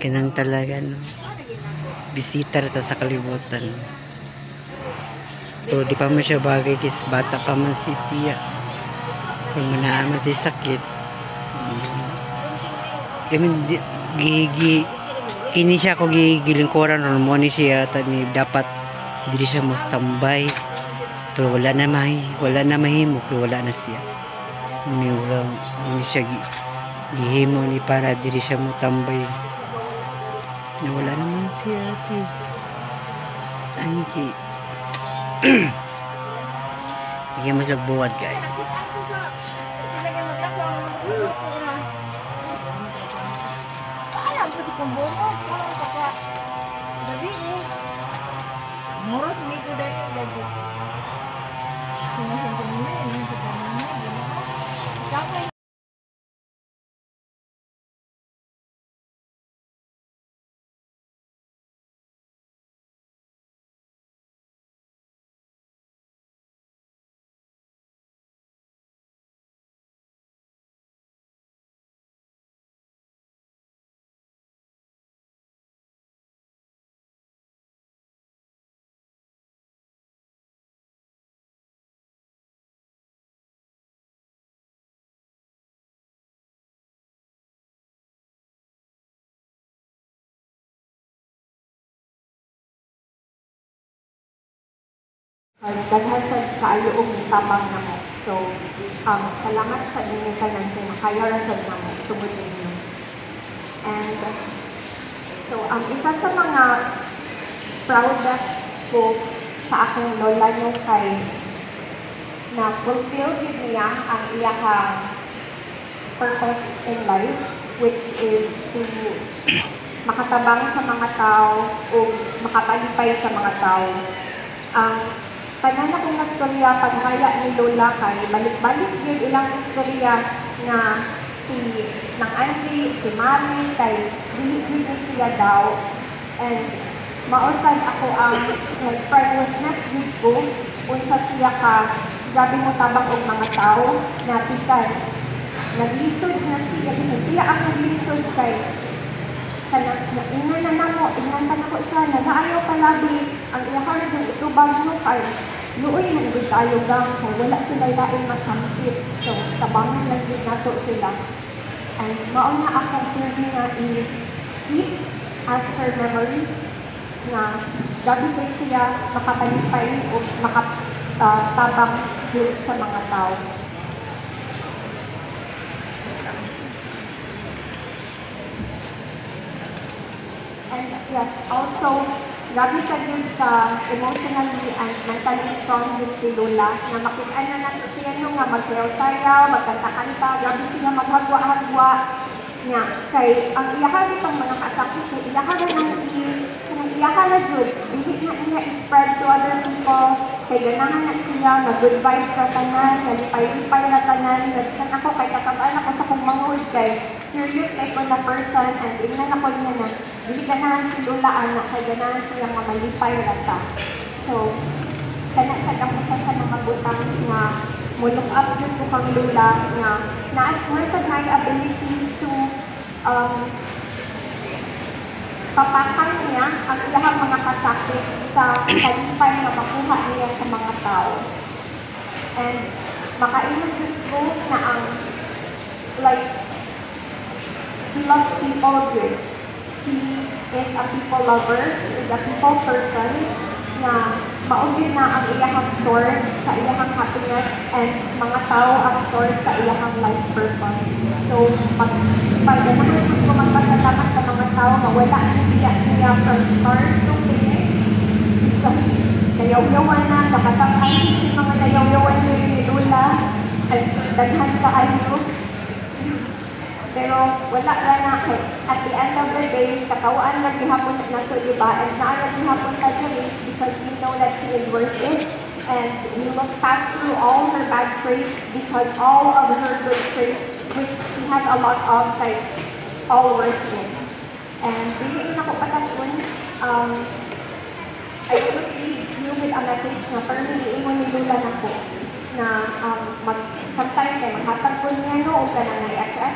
Ganun talaga, no? Bisita rata sa kalibutan. Pero di pa man siya bagay kis bata pa man si Tia. Kung manaaman si sakit. Kini siya ko gigilingkuran ron mo ni siya ni dapat dili siya mo standby. Pero wala na mahimo kay wala na siya. Ni siya gihimo ni para dili siya mo tambay. Na wala naman siya ati. Angie. Iya mas nagbuwad guys. Moros minggu dari gaji. Semua ini sebenarnya daghan sa kaayo og tabang namo. So, salamat sa inyo tanan kay nakaya ra sad namo tungod ninyo. And so, isa sa mga proudest ko sa akong lola no kay na fulfill gid niya ang iyang purpose in life, which is to makatabang sa mga tao o makapalipay sa mga tao. Ang tanan akong istorya paghaya ni Lola kay balik-balik yun ilang istorya na si nang Angie, si Mami kay dili siya daw, and mausad ako ang nag-witness with ko unsa siya ka grabe mo tabang og mga tao na bisan naglisod na siya ang naglisod kay ingnan na namo, ingnan pa nako siya, nagaayaw palabi, ang iyakan na dyan itubag mo kay luoy na nagod tayo gang, kay wala sila lain masampit. So, tabangan lang dyan nato sila. And mauna akong pwede na i-keep as her memory na gabi kay siya makapanipay o makatabang dyan sa mga tao. And yes, also, grabe sa good ka emotionally and mentally strong din si Lola na makita na lang siya nung nga magsayaw-sayaw, magkanta-kanta, grabe siya maghagwa-hagwa niya. Kay ang iyahan itong mga kasakit, kay iyahan na ng iyahan na jud, dili na niya i-spread to other people, kay ganahan na siya, mag-good vibes ra tanan, nalipay-lipay ra tanan, nagsan ako kay kasabaan ako sa kong mangod kay serious kay ko na person, and ingnan ako niya na dili ganahan si Lola anak, kay ganahan siya mga malipay ra ta. So, kana sa kamusa sa mga butang nga mo-look up jud ko kang Lola nga na-assure sa my ability to papatang niya ang ilahang mga kasakit sa kalipay na makuha niya sa mga tao. And makaingon jud ko na ang like she loves people good. She is a people lover, she is a people person na maugid na ang iyahang source sa iyahang happiness and mga tao ang source sa iyahang life purpose. So, pag-ganahan ko magpasalamat sa mga tao, mawala niya from start to finish. So, dayaw-yawan na, nakasangkay si mga dayaw-yawan ni Lola, ay daghan kaayo. Pero wala ra na kay at the end of the day, kakawaan na gihapon nato, diba? And naayag gihapon tayo because we know that she is worth it. And we look past through all her bad traits because all of her good traits, which she has a lot of, like, all worth it. And dili na ko patasun, I will leave you with a message na parang ingon ni Lula na po na sometimes kay maghatag po niya no o kanang may extra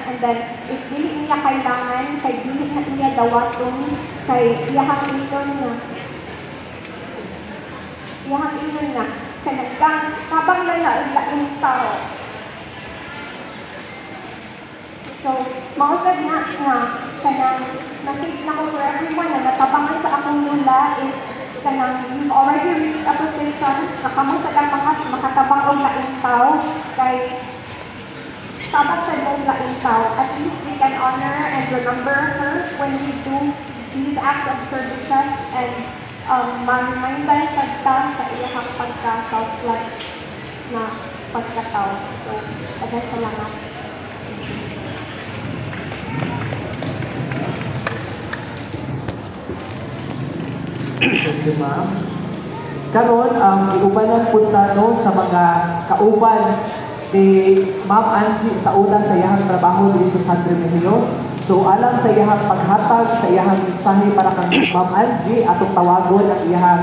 and then if dili niya kailangan kay dili na niya dawaton kay iyahang inon na kanang habang lain tao. So mausad na kanang message na ko for everyone na natabangan sa akong Lula if kanang you've already reached a position na kamo sa lang makatabang og laing tao kay tabat sa mong laing tao, at least we can honor and remember her when we do these acts of services and man-mindal sa iyang pagka-selfless na pagkatao. So, daghang salamat. Thank you, ma'am. Karon ang iubanan punta no sa mga kauban ni Ma'am Angie sa una sa iyang trabaho diri sa San Remigio. So alang sa iyang paghatag sa iyang mensahe para kang Ma'am Angie, atong tawagon ang iyang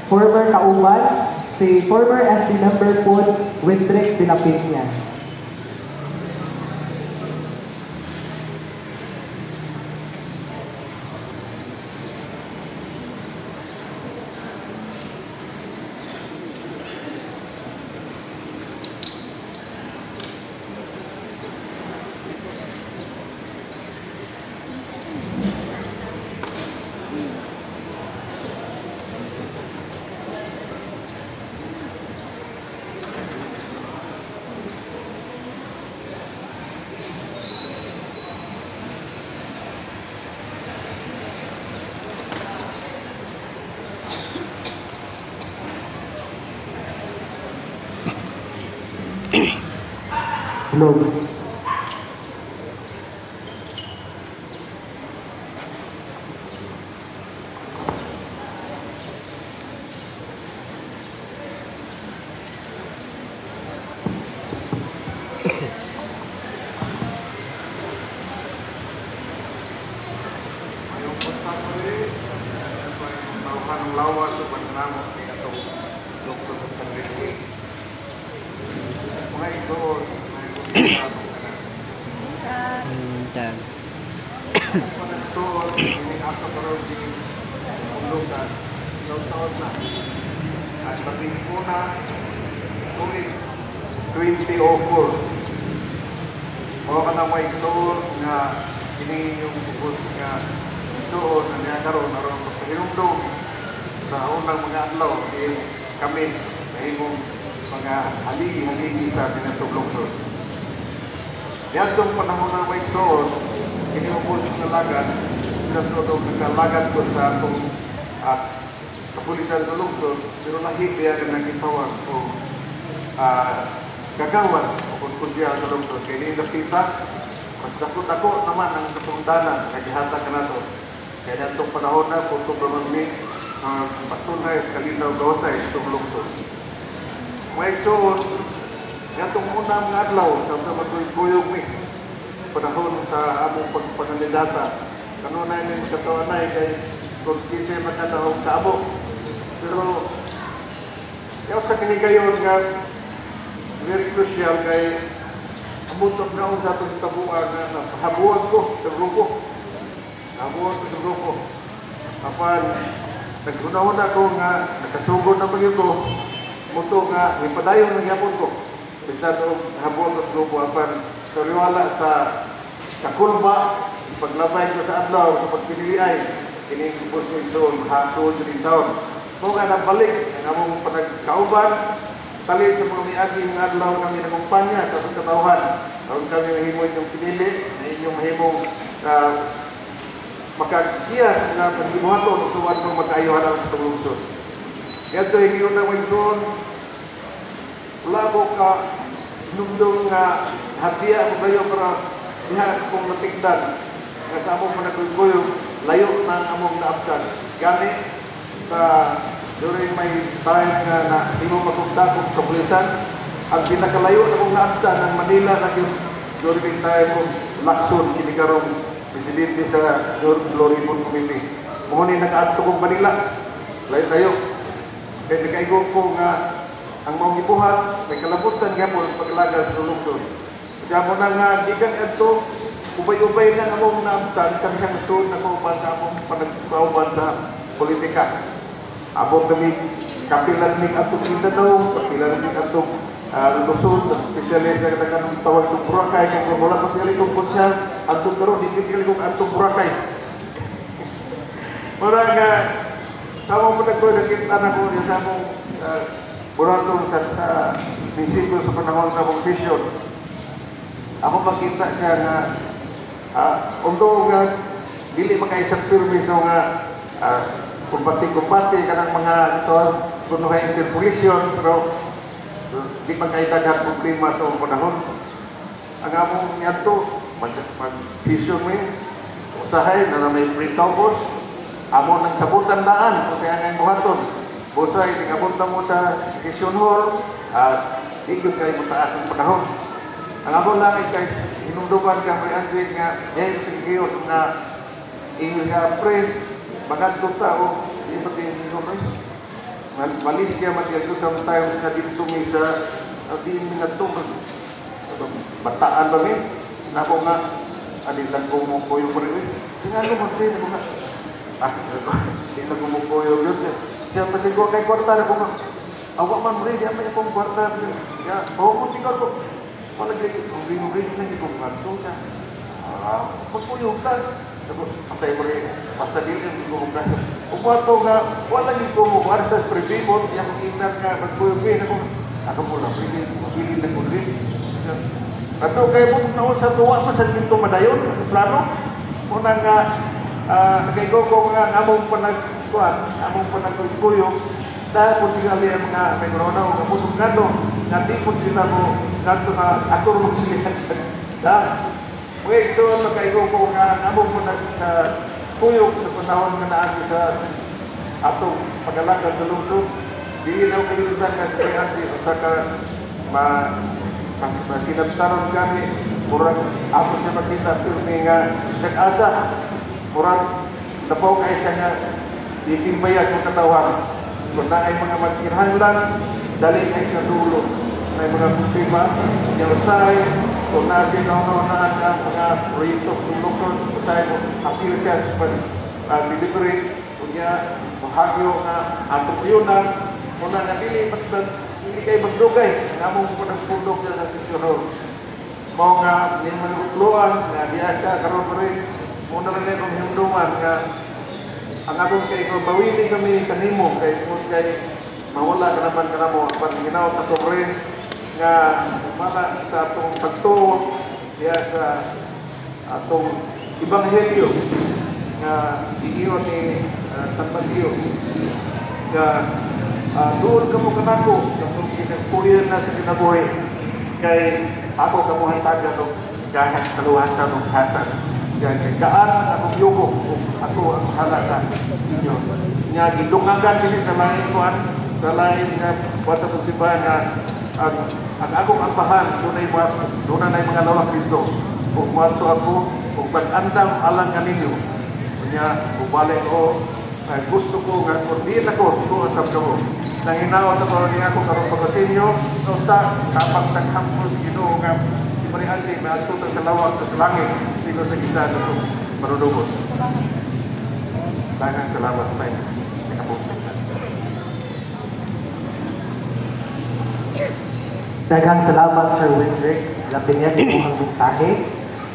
former kauban, si former SB member po Wendrick de la Peña. Hello. Mayong punta ko rin sa tauhan ng lawas o pananamot ni itong lungsod sa San Miguel. Mga igsoon, may kumita akong kanan. Dag. Kung nagsuot, hindi ako karoon di umulugan, taon na. At labing una, tuwing 2004. Mga ka na may igsoon nga hindi yung focus nga igsoon na niya karoon magpahilumdong sa unang mga adlaw kami nahimong mga haligi-haligi sa pinatong lungsod. Yan itong panahon ng may igsoon, hindi mo po sa nalagan, sa todo nagkalagan ko sa itong kapulisan sa lungsod, pero lahi kaya ka nagitawag o gagawan o konsyal sa lungsod. Kaya hindi napita, mas dako-dako naman ang katungdanan, nagihata ka na ito. Kaya na itong panahon na, punto Bramagmi, sa patunay, sa Kalinaw, Gawasay, sa itong lungsod. Mga igsoon, yan itong unang mga adlaw sa matuyog-tuyog mi, panahon sa among pagpangalidata. Kanunay may magkatawanay kay kung kisay magkatahog sa amo. Pero, yaw sa kahigayon nga, very crucial kay amutok na sa itong itabuan na napahabuan ko sa grupo. Nahabuan ko sa grupo. Kapag naghunahon ako nga nakasugod na pag ito, muto nga ipadayon ng yapon ko. Bisa itong nahabuan ko sa grupo. Kapag taliwala sa kakulba, sa paglabay ko sa adlaw, sa pagpiniliay, kinikupos ko isoon, hasod din taon. Kung nga nabalik, ang among panagkauban, tali sa mga miaging adlaw kami nakumpanya sa itong katauhan. Karoon kami mahimo inyong pinili, na inyong mahimong makagiya sa mga pagkibuhaton, suwan kong magkaayuhan ang sa itong lungsod. Yan ito, hindi unang wingson, wala ko ka numdong nga habiya ako layo para diha akong matigdan nga sa among managuygoyo layo na among naabdan. Gani sa during may time nga na di mo makugsakop sa kapulisan, ang pinakalayo na kong naabdan ng Manila na yung during may time of Lacson, kinikarong presidente sa Gloribon Committee. Kung ano yung nakaadto kong Manila, layo-layo. Kaya nakaigo ko nga ang mga gibuhat may kalabutan gyapon sa paglaga sa lungsod. Kaya mo na nga gikan adto ubay-ubay na among naabtan sa mga sud na kauban sa among panagkauban sa politika. Abot kami kapilan mi atong Mindanao, kapilan mi atong Luzon, spesialis na katakan ng tawag itong Boracay, kaya kung wala pagkali kong konsyal, atong karoon, hindi kaya kong atong Boracay. Mara nga, sa mong panagkoy, nakita na ko niya sa mong buraton sa prinsipyo sa panahon sa mong sesyon. Ako makita siya nga, although nga, dili makaisang pirmi sa mga kumpati-kumpati kanang mga ito, tunuhay interpolisyon, pero di man kayo daghang problema sa panahon. Ang among ngadto mag-session mo usahay na may pre-caubos, amo nang sabutan daan kung sa ang buhaton. Busay, tingabot na mo sa session hall, di yun kayo mataas ang panahon. Ang ako lang kay hinundukan ka may anjit nga, ngayon sa kiyo nga English pre, magadto tao, di ba tingin ko Malaysia magyagdo sometimes na dito mi sa di mi ngadto bataan ba mi nako nga adilan ko mo koyo pre sinalo mo pre nako nga di na ko mo koyo yun siya pa siguro kay kwarta na ko nga awak man pre di amay akong kwarta siya mo tingol ko palagi ring na ko ngadto siya magpuyog ta patay mo rin, basta din yung ko mga umato nga, wala nyo ko mo para sa pre-pivot, yung mag-inan nga magpuyog-puyog ako mo lang, mabili na ko rin ano kayo mo naon sa tuwa sa ginto madayon, plano muna nga, nagaygo ko nga among panagpuyog dahil kung tingali ang mga may corona o kaputong gado, nga di po sila mo gato nga ako rin magsilihan dahil okay, so nagkaigo ko nga among mo nagpuyog sa panahon nga naagi sa atong pag-alakad sa lungsod. Dili na kalimutan nga sa kayati o sa sinabtaron kami murag ako siya makita pirmi nga sa asa murag napaw kay siya nga ditimbaya sa katawan. Kung na ay mga magkirhanglan, dali kay sa dulo. May mga problema, yung usay, kung nasi naunaan ang mga proyektos ng lungsod, usay mo, apil siya sa pag-deliberate, kunya, mahagyo na atong uyunan, muna nga dili kayo magdugay, nga mong punag-pundok siya sa sisyon. Mao nga, hindi mo nagutluan, nga diya ka, karoon pa rin, muna lang na itong himduman, nga ang akong kay kung mawili kami kanimo, kay mawala ka naman ka na mo, ang ginaw na ko rin, nga sumala sa atong pagtuon diya sa atong ebanghelyo nga iiyon ni San Mateo nga doon kamo kanako katong kinagpuyan na sa kinabuhi kay ako kamo hatagan og kahit kaluwasan og hasan kay kaan akong yugo ako ang hala sa inyo nya gidungagan kini sa lain kuan sa lain nga buat sa simbahan nga ang akong ambahan, doon na mga lawak dito. Kung mato ako, kung pag-andam alang kaninyo. Kanya, kung balik ko, gusto ko nga, kung di na ko, asap ko. Nang hinawat ako, hindi ako karong pagkasinyo, kapag naghampol sa Ginoo nga, si Maria Angie, may atuto sa lawak, sa langit, sino sa gisa na ito, marunugos. Dagang salamat pa yun. Daghang salamat Sir Wendrick. Lapin niya sa inyong mensahe.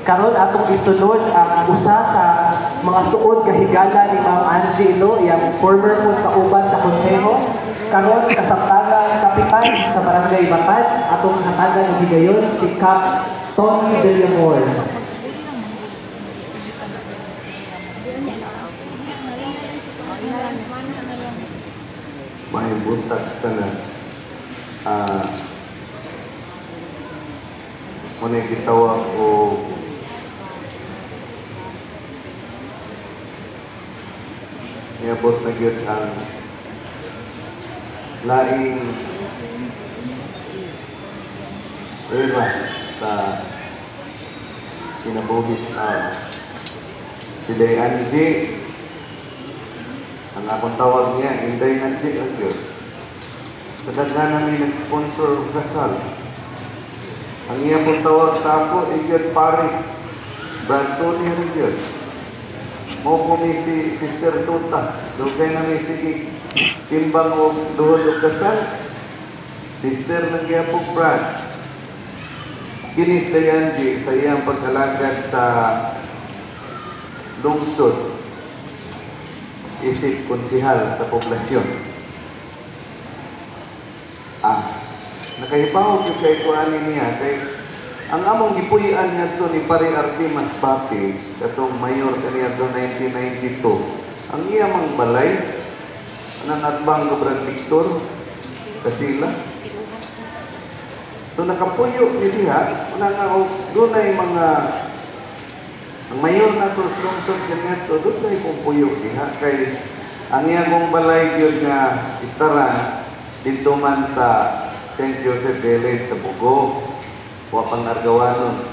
Karon atong isunod ang usa sa mga suod kahigala ni Ma'am Angie Ilo, iyang former po kauban sa konseho. Karon kasamtangan kapitan sa Barangay Batad, atong hatagan og higayon si Cap Tony Villamor. May buntag sa tanan. Muna gitawag o niabot na gyud ang laing era sa kinabuhis na si Day Angie. Ang akong tawag niya, Inday Angie ang yun. Kadaghan namin nag-sponsor og kasal. Ang iya pong tawag sa ako, Igyot Pari, Brad Tony Igyot. Mo po mi si Sister Tuta, dugay na mi sige timbang o duhod o kasal. Sister ng iya po Brad. Kinis Dayanji sa iyang pagkalagad sa lungsod, isip konsihal sa poblasyon. Nakahibaw yung kay kuhanin niya, kay ang among gipuyan niya to ni Pare Artemas Bati, katong mayor kaniya to 1992, ang iya mang balay, ng atbang Gobran Victor, Kasila. So nakapuyo ni diha, una nga dunay mga ang mayor na to sa lungsod kaniya to, dunay pong puyo diha, kay ang iya mong balay yun nga istaran, dito man sa St. Joseph Village sa Bugo, Wapang Argawanon.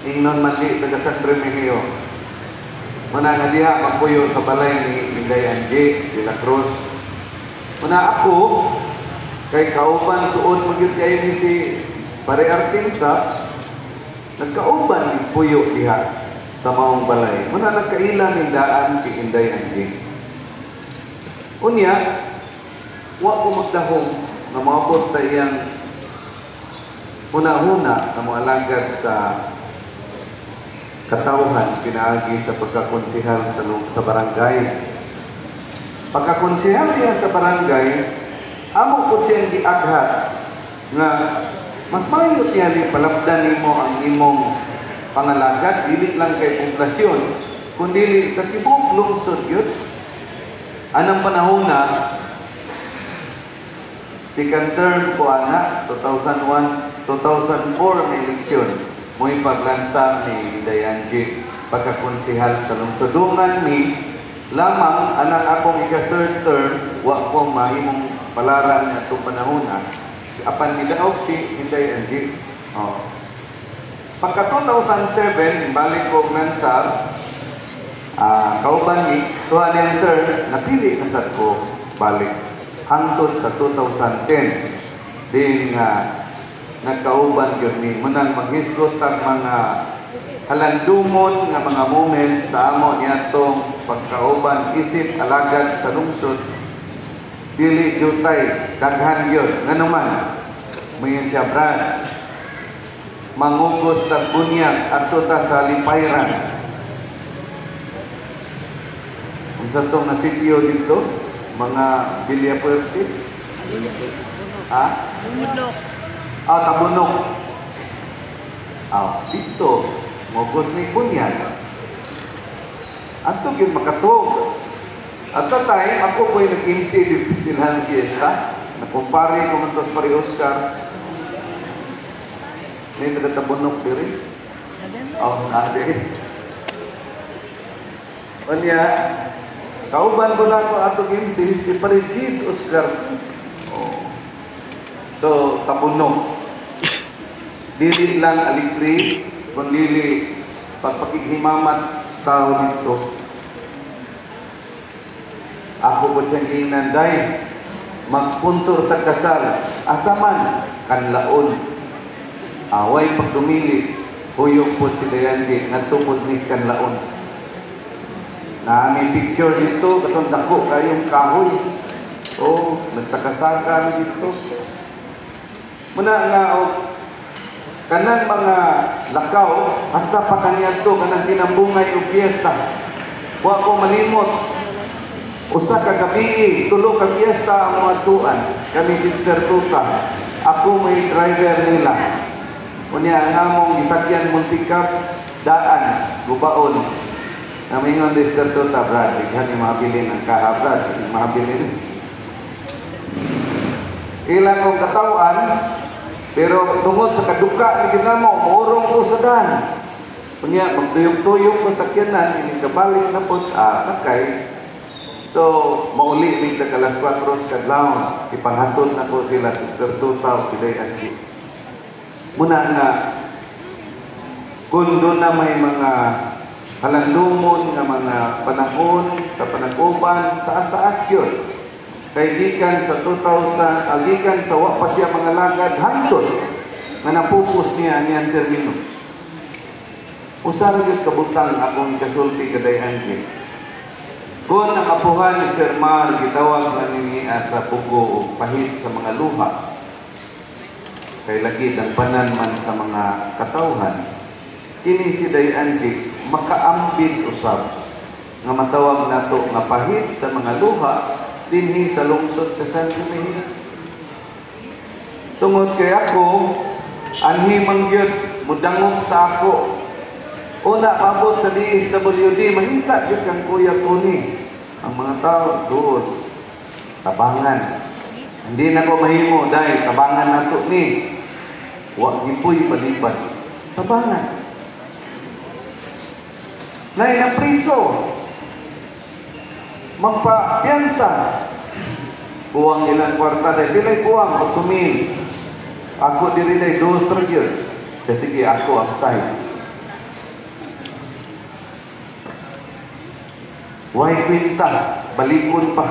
Ingnon man di, taga San Remigio. Muna nga diha, magpuyo sa balay ni Inday Angie de la Cruz. Muna ako, kay kauban suod magyud kay ni si Pare Artemsa, nagkauban ni puyo diha sa maong balay. Muna nagkailan ni daan si Inday Angie. Unya, wa ko magdahong na maabot sa iyang una-una na moalagad sa katawhan pinaagi sa pagkakonsihal sa barangay. Pagkakonsihal niya sa barangay, amo po siyang giaghat na mas mayot niya ni palapdan nimo ang imong pangalagad, dili lang kay poblasyon, kundi sa tibok lungsod yun. Anong panahon na second term ko ana 2004 na eleksyon mo ipaglansa ni Inday Angie pagkakonsihal sa lungsodungan ni lamang anang akong ika-third term wa ko mahimong palaran na itong panahon na apan nidaog si Inday Angie. Pagka 2007 balik ko nansar kauban ni tuwa niyang term napili na sad ko balik hangtod sa 2010 din nagkauban yun ni munang maghisgot ang mga halandumon nga mga moment sa amo niya itong pagkauban isip alagad sa lungsod dili jutay daghan yun nga naman mayon siya Brad mangugos tag bunyag adto ta sa Lipayran unsa tong nasityo dito mga Villa Puerte? Tabunok. Dito, mugos ni Bunyan. Anto yun makatog. At that time, ako po'y nag-MC dito sa Tinhan Fiesta. Nakumpare ko man tos Pare Oscar. May nagatabunok diri. Nade. Unya, kauban ko na ako atong MC, si Pare Jid Oscar. So, tabunok. Dili lang aligri, kundi pagpakighimamat tao dito. Ako po siyang ginanday, mag-sponsor tag kasal, asaman, kanlaon. Away pagdumili, huyok po si Dayanji, natupod nis kanlaon. Na may picture dito, katong dako kayong kahoy. Nagsakasaka dito. Muna nga, kanang mga lakaw, hasta pa kanyan to, kanang tinambungay o fiesta. Wa ko malimot. Usa ka gabi, tulo ka fiesta ang mga tuan. Kami Sister Tuta. Ako may driver nila. Unya ang among gisakyan multicab, daan, gubaon. Namingon Sister Tuta, Brad, ikhan yung mabilin ang kaha, Brad, kasi mabilin. Ilang kong katawan, pero tungod sa kaduka ni ginamo, maurong ko sa dan. Kunya, magtuyog-tuyog ko sa kyanan, inikabalik na po, sakay. So, mauli may tagalas 4 kadlaw, ipanghatod na ko sila, Sister Tuta o si Dayanji. Muna nga, kung doon na may mga halandumon nga mga panahon sa panag-uban, taas-taas yun. Kay gikan sa 2000, gikan sa wa pa siya mga lagad hangtod nga napupos niya niyang termino. Usa ra gyud kabutang akong ikasulti kaday Angie. Kung ang apuhan ni Sir Mar gitawag na niya sa pugo o pahit sa mga luha, kay lagi ang panan man sa mga katawhan, kini si Day Angie makaambit usab nga matawag nato nga pahit sa mga luha dinhi sa lungsod sa San Miguel. Tungod kay ako, anhi mangyud mudangop sa ako. Una pabot sa DSWD, mangita gyud kang Kuya Tony. Ang mga tao doon, tabangan. Hindi na ko mahimo dahil tabangan nato ni. Wa gipoy palipad. Tabangan. Nay na priso. Magpa-piyansa. Kuwang ilang kwarta dahil dilay kuwang 8,000. Ako diri dahil 2 yun. Sige ako ang size. Way kwinta, balikon pa.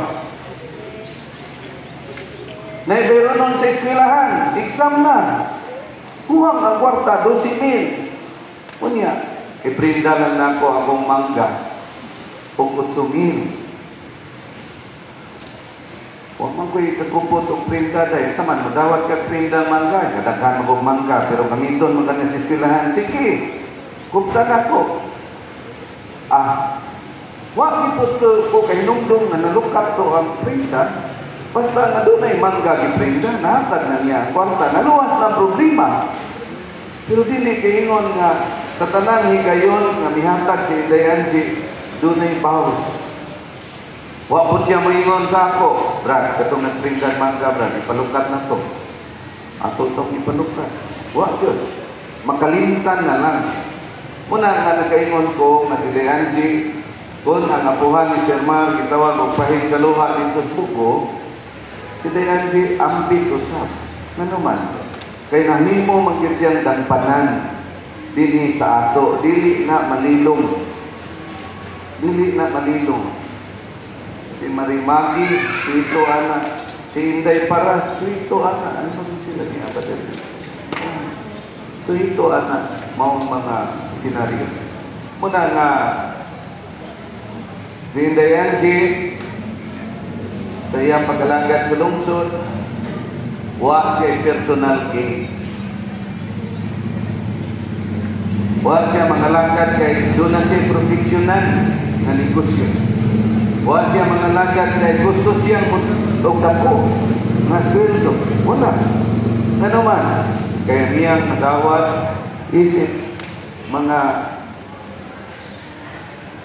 Naibero nun sa eskwelahan, exam na. Kuwang ang kwarta, 12,000. Kunya, iprinda lang na ako akong mangga. O 8,000. Huwag man ko'y kagupot o prinda dahil sa man, madawat ka prinda mangga, sa daghan mo mangga, pero gamiton mo ka na sa eskwelahan, sige, kuptan ako. Huwag ipot ko kay nungdong na nalukat to ang prinda, basta nga doon ay mangga giprinda, nahatag na niya, kwarta, naluwas na problema. Pero dili kaingon nga, sa tanang higayon nga mihatag si Day Angie, doon ay pause. Wa po siya moingon sa ako, Brad, katong nagprintan mangga, Brad, ipalukat na to. Ato itong ipalukat. Wa yun. Makalimtan na lang. Muna nga nakaingon ko na si Day Angie, kung ang apuhan ni Sir Mar, gitawag o pahit sa luha dito sa buko, si Day Angie, ambig usap. Nga naman, kay nahimo magyud siyang danpanan, dili sa ato, dili na malilong. Dili na malilong. Si Marimagi, Suito Ana, si Inday Paras, Suito Ana, ano ba sila niya ba din? Suito Ana, maong mga senaryo. Muna nga, si Inday Angie, sa iyang pagkalanggat sa lungsod, wa siya personal gain. Wa siya mangalangkat kay doon na siya proteksyonan ng negosyo. Wa siya mangalangkat kay gusto siyang magdako na sweldo. Wala. Nga naman, kaya niyang madawat isip mga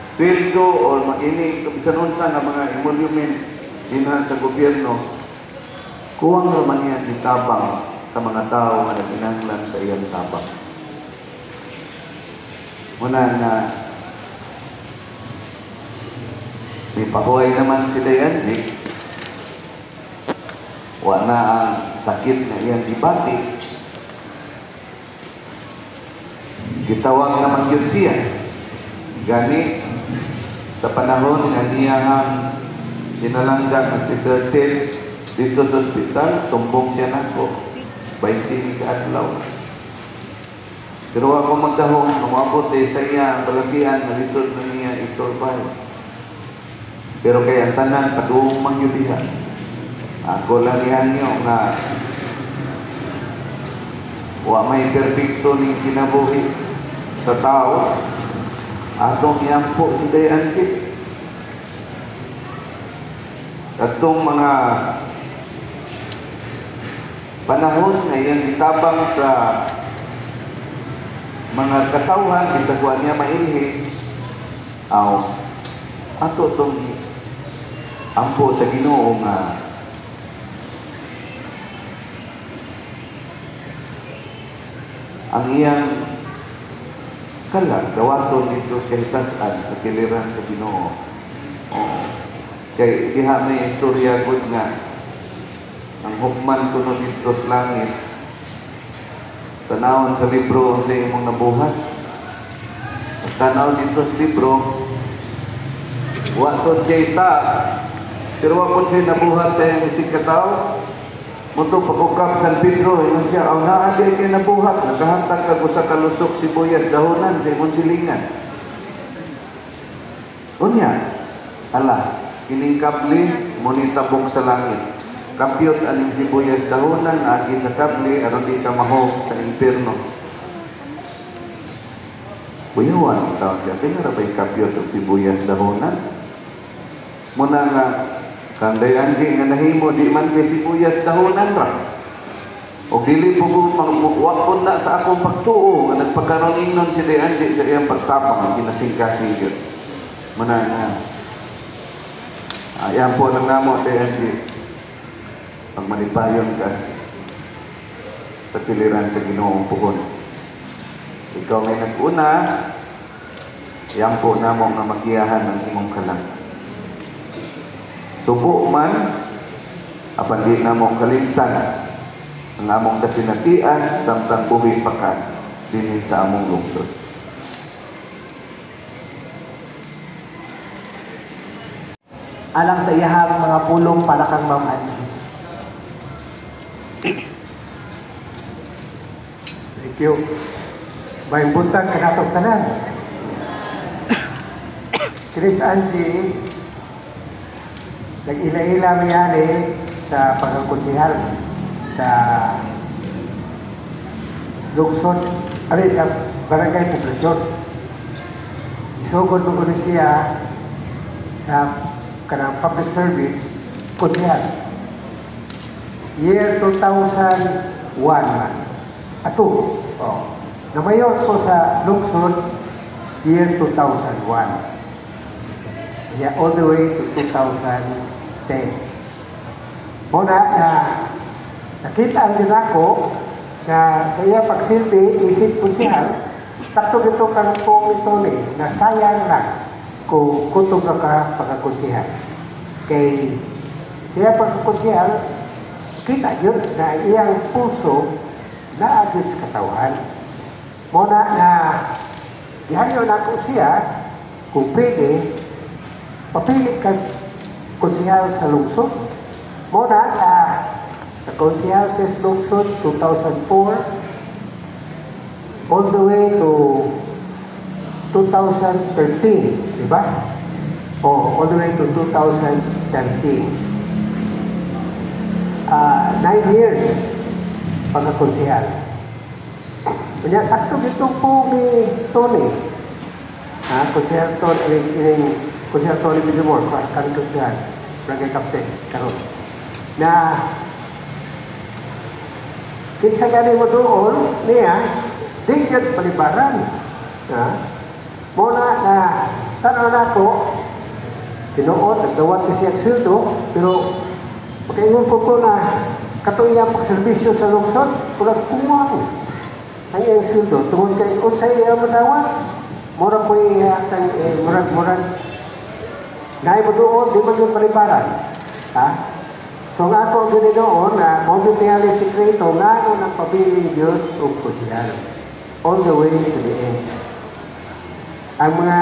sweldo o mag-ining bisanunsa ng mga emoluments dinhan sa gobyerno, kuwang naman niya itabang sa mga tao na naginanglan sa iyang tabang. Muna na may pahuay naman si Day Angie, wa na ang sakit na iyang dibati, gitawag naman yun siya gani sa panahon nga niyang dinalanggan na si Sir Ted dito sa ospital, sumbong siya nako 20 kaadlaw. Pero ako magdahong umabot sa iya balagian na lisod na niya i-survive. Pero kaya tanan paduong mangyubihan. Ako lalihan niyo nga wa may perfecto ning kinabuhi sa tao. Atong iampo si Day Angie. Atong mga panahon na iyang gitabang sa mga katawhan bisag wa niya mailhi. Ato tong ampo sa Ginoo nga ang iyang kalag dawaton dito sa kahitasan sa kiliran sa Ginoo. Kay diha may istorya gud nga ang hukman kuno dito sa langit tanawon sa libro ang sa imong nabuhat. Tanaw dito sa libro wa to siya isa Pero wapon siya nabuhat sa iyang isig kataw. Muntong pag-ukap San Pedro, yun siya, ang naadi kayo nabuhat, nagkahatag ka sa kalusok sibuyas dahonan sa imong silingan. Unya, ala, kining kapli, munitabok sa langit. Kapyot aning sibuyas dahonan, agi sa kapli, aron di ka mahog sa impyerno. Buyawan, itaw siya, pinarabay kapyot o sibuyas dahonan. Muna nga, kanday Angie nga nahimo, di man kay sibuyas dahonan ra. O dili po wakon na sa akong pagtuo, nga nagpagkaroon ingnon si Day Angie sa iyang pagtapang, kinasing-kasing yun. Muna nga, ayan po lang namo, Day Angie. Pag malipayon ka sa tiliran sa Ginoong Puhon. Ikaw ngay nag-una, ayan po namo nga magiyahan ng imong kalang. Subo man, apan di na mo kalimtan ang among kasinatian samtang buhi pa ka dinhi sa among lungsod. Alang sa iyahang mga pulong para kang Ma'am Angie. Thank you. May buntag kanatong tanan. Chris Angie, nag-ila-ila mayani sa pagkakonsihal sa lungsod, sa barangay poblasyon. Isugod mo ko siya sa kanang public service, konsihal. Year 2001 man. Ato, namayon ko sa lungsod, year 2001. Yeah, all the way to 2010. Muna na nakita din ako na sa iya pagsilbi isip konsihal, sakto dito kang po ito na sayang na kung kutong ka pagkakonsihal. Kay siya pagkakonsihal, kita yun na iyang pulso na agad sa katawan. Muna na dihanyo na ako siya kung pwede papili ka konsihal sa lungsod. Muna na konsihal sa lungsod 2004 all the way to 2013, di ba? All the way to 2013. 9 years pagkakonsihal. Kanya sakto dito po ni Tony. Konsihal Tony, Konsihal Tony Bidimor, kami konsihal, barangay captain, karon. Na, kinsa gani mo doon, niya, di yun palibaran. Muna na, tanaw na ako, tinuod, nagdawat ko siya sildo, pero, pagkaingon ko na, katuyang pagservisyo sa lungsod, pulang kumang ang iyang sildo, tungod kay, unsay iyang madawat, murag po murag, naay mo doon, di man yung palibaran. So nga ako gini doon na mo yung tingali sikreto nga ano ng pabili yun o konsihal. All the way to the end. Ang mga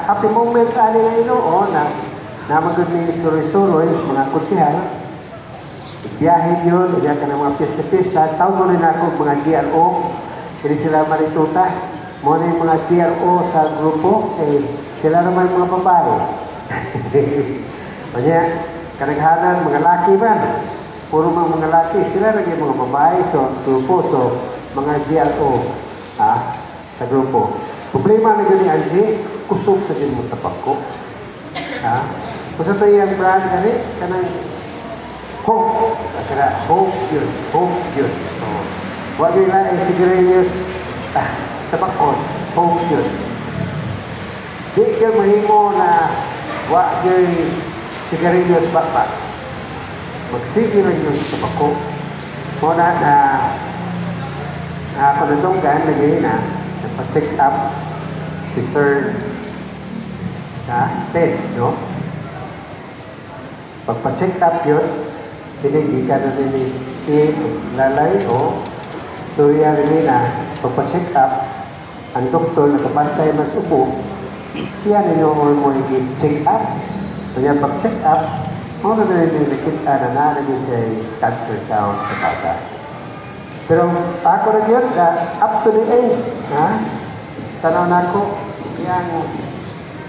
happy moments sa anin na noon na magod ni suroy-suroy, mga konsihal, biyahe yun, nagyan ka ng mga pista-pista, tawag mo rin ako mga GRO, hindi sila marituta, mo na yung mga GRO sa grupo, sila naman mga babae. Kanya, kanaghanan, mga laki man. Puro mga laki, sila naging mga babae so, sa grupo, so mga GRO sa grupo. Problema na yun ni Angie, kusog sa din mo tapak ko. Kung sa ito yung brand kani, kanang hope. Hope yun. Hope yun. Huwag yun na sigarillos tabakon. Hope yun. Di ka mahimo na huwag yun sigarillos bakbak. Magsige lang yun sa tabako. Muna na panandonggan, lagay na, nagpa-check up si Sir Ted, no? Pagpa-check up yun, kinigi ka na rin si lalay o storya rin na pagpa-check up, ang doktor nakapantay man subo, siya ninyo mo i-check up. Kaya pag-check up, Muna na yung nakita na nalagay siya cancer down sa bata. Pero ako rin yun, up to the end. Ha? Tanaw na ako, yung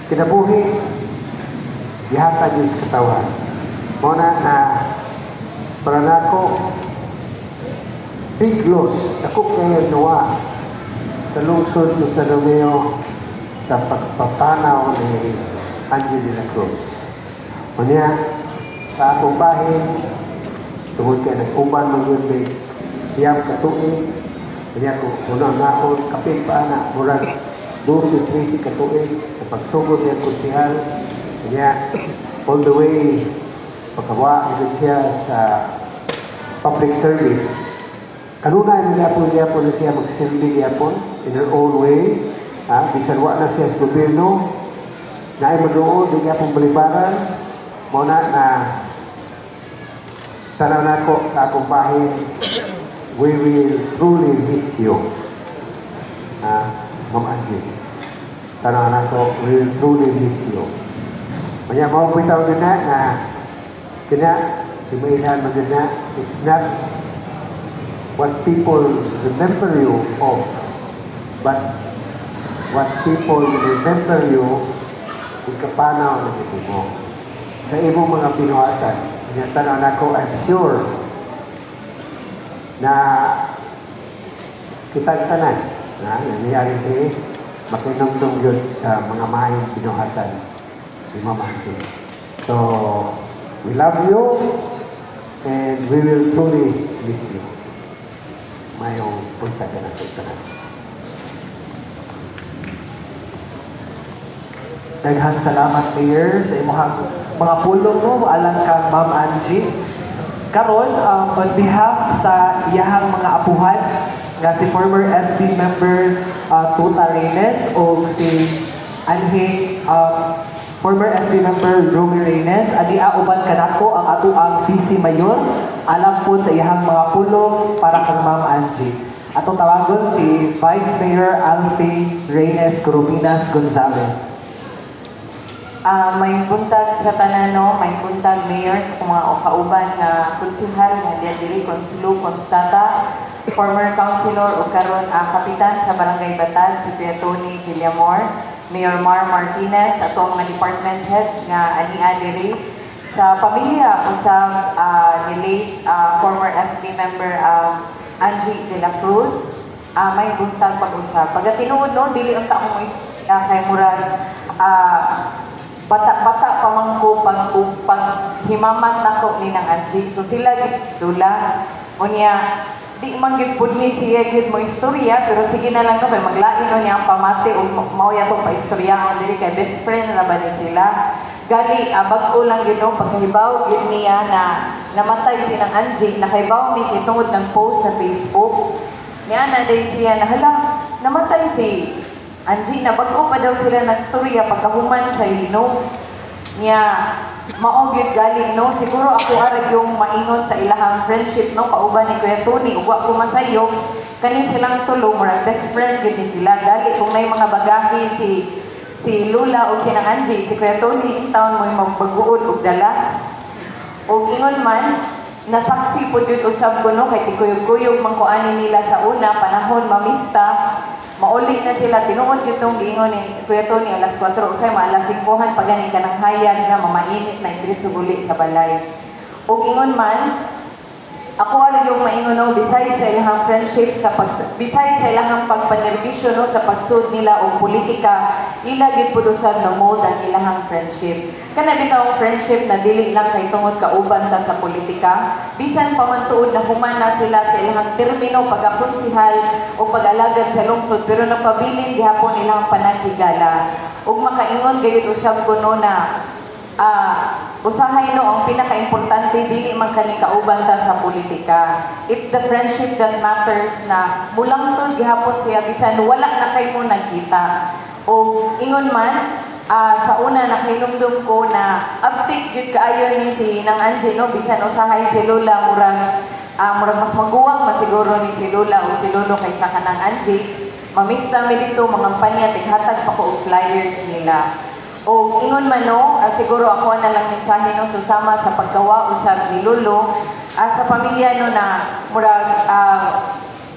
kinabuhi, ihatag yung sa katawan. Muna na, para na ako, big loss, ako kayo nawa sa lungsod sa San Romeo sa pagpapanaw ni Angie de la Cruz. Muna, sa akong bahin, tungod kayo nag-uban mo yun, siyam katuig, kanya ko unang naon, kapit pa na, murag 12-13 katuig sa pagsugod ng konsihal, kanya all the way, pagkawa siya sa public service. Kanunay magyapon na siya magsilbi gyapon in her own way, bisan wa na siya sa gobyerno, na ay madoon, di gyapon balibaran, muna na tanaw na ko sa akong bahin, we will truly miss you. Ma'am Angie, tanaw na ko, we will truly miss you. Manya mo bitaw din na kina, di mailan mo din na, it's not what people remember you of, but what people remember you, ikapanaw na ito mo. Sa ibong mga pinuhatan, kanya tanaw na ko, I'm sure na kitang tanan na nangyayari kayo makinumdum yun sa mga mahing pinuhatan ni Ma'am Angie. So, we love you and we will truly miss you. Mayong punta ka na tanan. Daghang salamat, Mayor, sa imong mga pulong mo alang kang Ma'am Angie. Karon, on behalf sa iyahang mga apuhan nga si former SB member Tuta Reynes o si anhing former SB member Romy Reynes, uban kanako ang ato ang PC Mayor alam po sa iyahang mga pulong para kang Ma'am Angie. Atong tawagon si Vice Mayor Alfie Reynes Corominas Gonzalez. May buntag sa tanano, may buntag mayor sa mga kauban nga konsihal nga diri Consuelo Constata, former councilor o karon kapitan sa Barangay Batad si Kuya Tony Villamor, Mayor Mar Martinez, atong mga department heads nga ania diri sa pamilya usab ni late former SB member Angie de la Cruz. May buntag pag-usap. Pagatinuod no, dili unta ako mo kay murag bata-bata pa man ko paghimaman nako ni nang Angie. So sila dula unya di man gid pud ni siya gid mo istorya, pero sige na lang ko maglain no niya ang pamati o mao ya tong paistorya diri kay best friend ra ba ni sila. Gali bag-o lang gid no pagkahibaw gid niya na namatay si nang Angie, nakahibaw mi kay tungod ng post sa Facebook. Niya na din siya na hala namatay si Angie, na bago pa daw sila nagstorya pagkahuman sa Ilino. Niya, maogit gali, no? Siguro ako arag yung maingon sa ilahang friendship, no? Kauban ni Kuya Tony, ugwa ko masayo, kani silang tulo, murag best friend, gini sila. Gali, kung may mga bagahe si Lula o si nang Angie, si Kuya Tony, taon mo yung magbaguod o dala. O ingon man, nasaksi po yun usab ko, no? Kay tikuyog-kuyog mangkuanin nila sa una, panahon, mamista, mauli na sila, tinuod kitong giingon ni Kuya Tony, alas 4, usay alas 5, pagani ka ng hayag na mamainit na idiretso guli sa balay. O ingon man, ako ara yung maingon no, besides sa ilang friendship, besides sa ilang pagpanerbisyo no, sa pagsud nila o politika, ila gid pud usab na mold ang ilang friendship. Kana bitaw friendship na dili lang kay tungod kauban ta sa politika, bisan pa man tuod na humana sila sa ilang termino pagakonsihal o pag-alagad sa lungsod, pero napabilin gihapon ilang panaghigala. Ug makaingon gayud usab ko no na usahay no ang pinaka-importante dili man kani kauban ta sa politika. It's the friendship that matters, na mulangtod gihapon siya bisan wala na kay mo nagkita. O ingon man sa una nakahinumdum ko na uptick gyud kaayo ni si nang Angie no, bisan usahay si Lola murag mas maguwang man siguro ni si Lola o si Lolo kaysa kanang Angie. Mamista mi dito mga panya tighatag pa ko og flyers nila. O ingon man no, siguro ako na lang mensahe no susama sa paggawa usab ni Lolo sa pamilya no na murag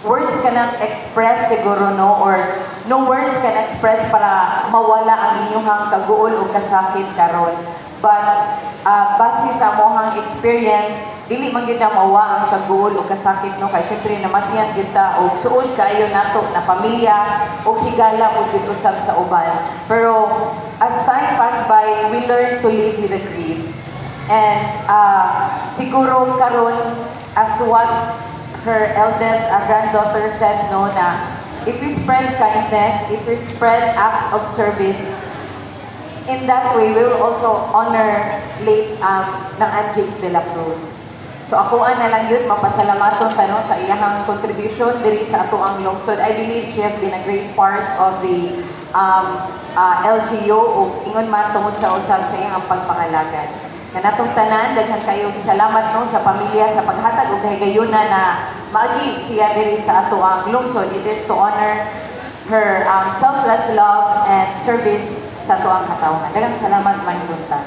words cannot express siguro no, or no words can express para mawala ang inyong kaguol o kasakit karon. But base sa mohang experience, dili man gyud na mawa ang kaguol o kasakit no, kay syempre namatyan kita og suod kaayo nato na pamilya o higala og gyud usab sa uban. Pero as time pass by, we learn to live with the grief. And siguro karon, as what her eldest granddaughter said no, na if we spread kindness, if we spread acts of service, in that way, we will also honor late ng Angie de la Cruz. So ako na lang yun, mapasalamaton tano sa iyahang contribution diri sa ato ang lungsod. I believe she has been a great part of the LGU o ingon man tungod sa usab sa iyang pagpangalagan. Kanatong tanan, daghang kayong salamat no sa pamilya sa paghatag og kahigayunan na maagi siya diri sa ato ang lungsod. It is to honor her selfless love and service sa ato ang katawhan. Daghang salamat, Mang Bunta.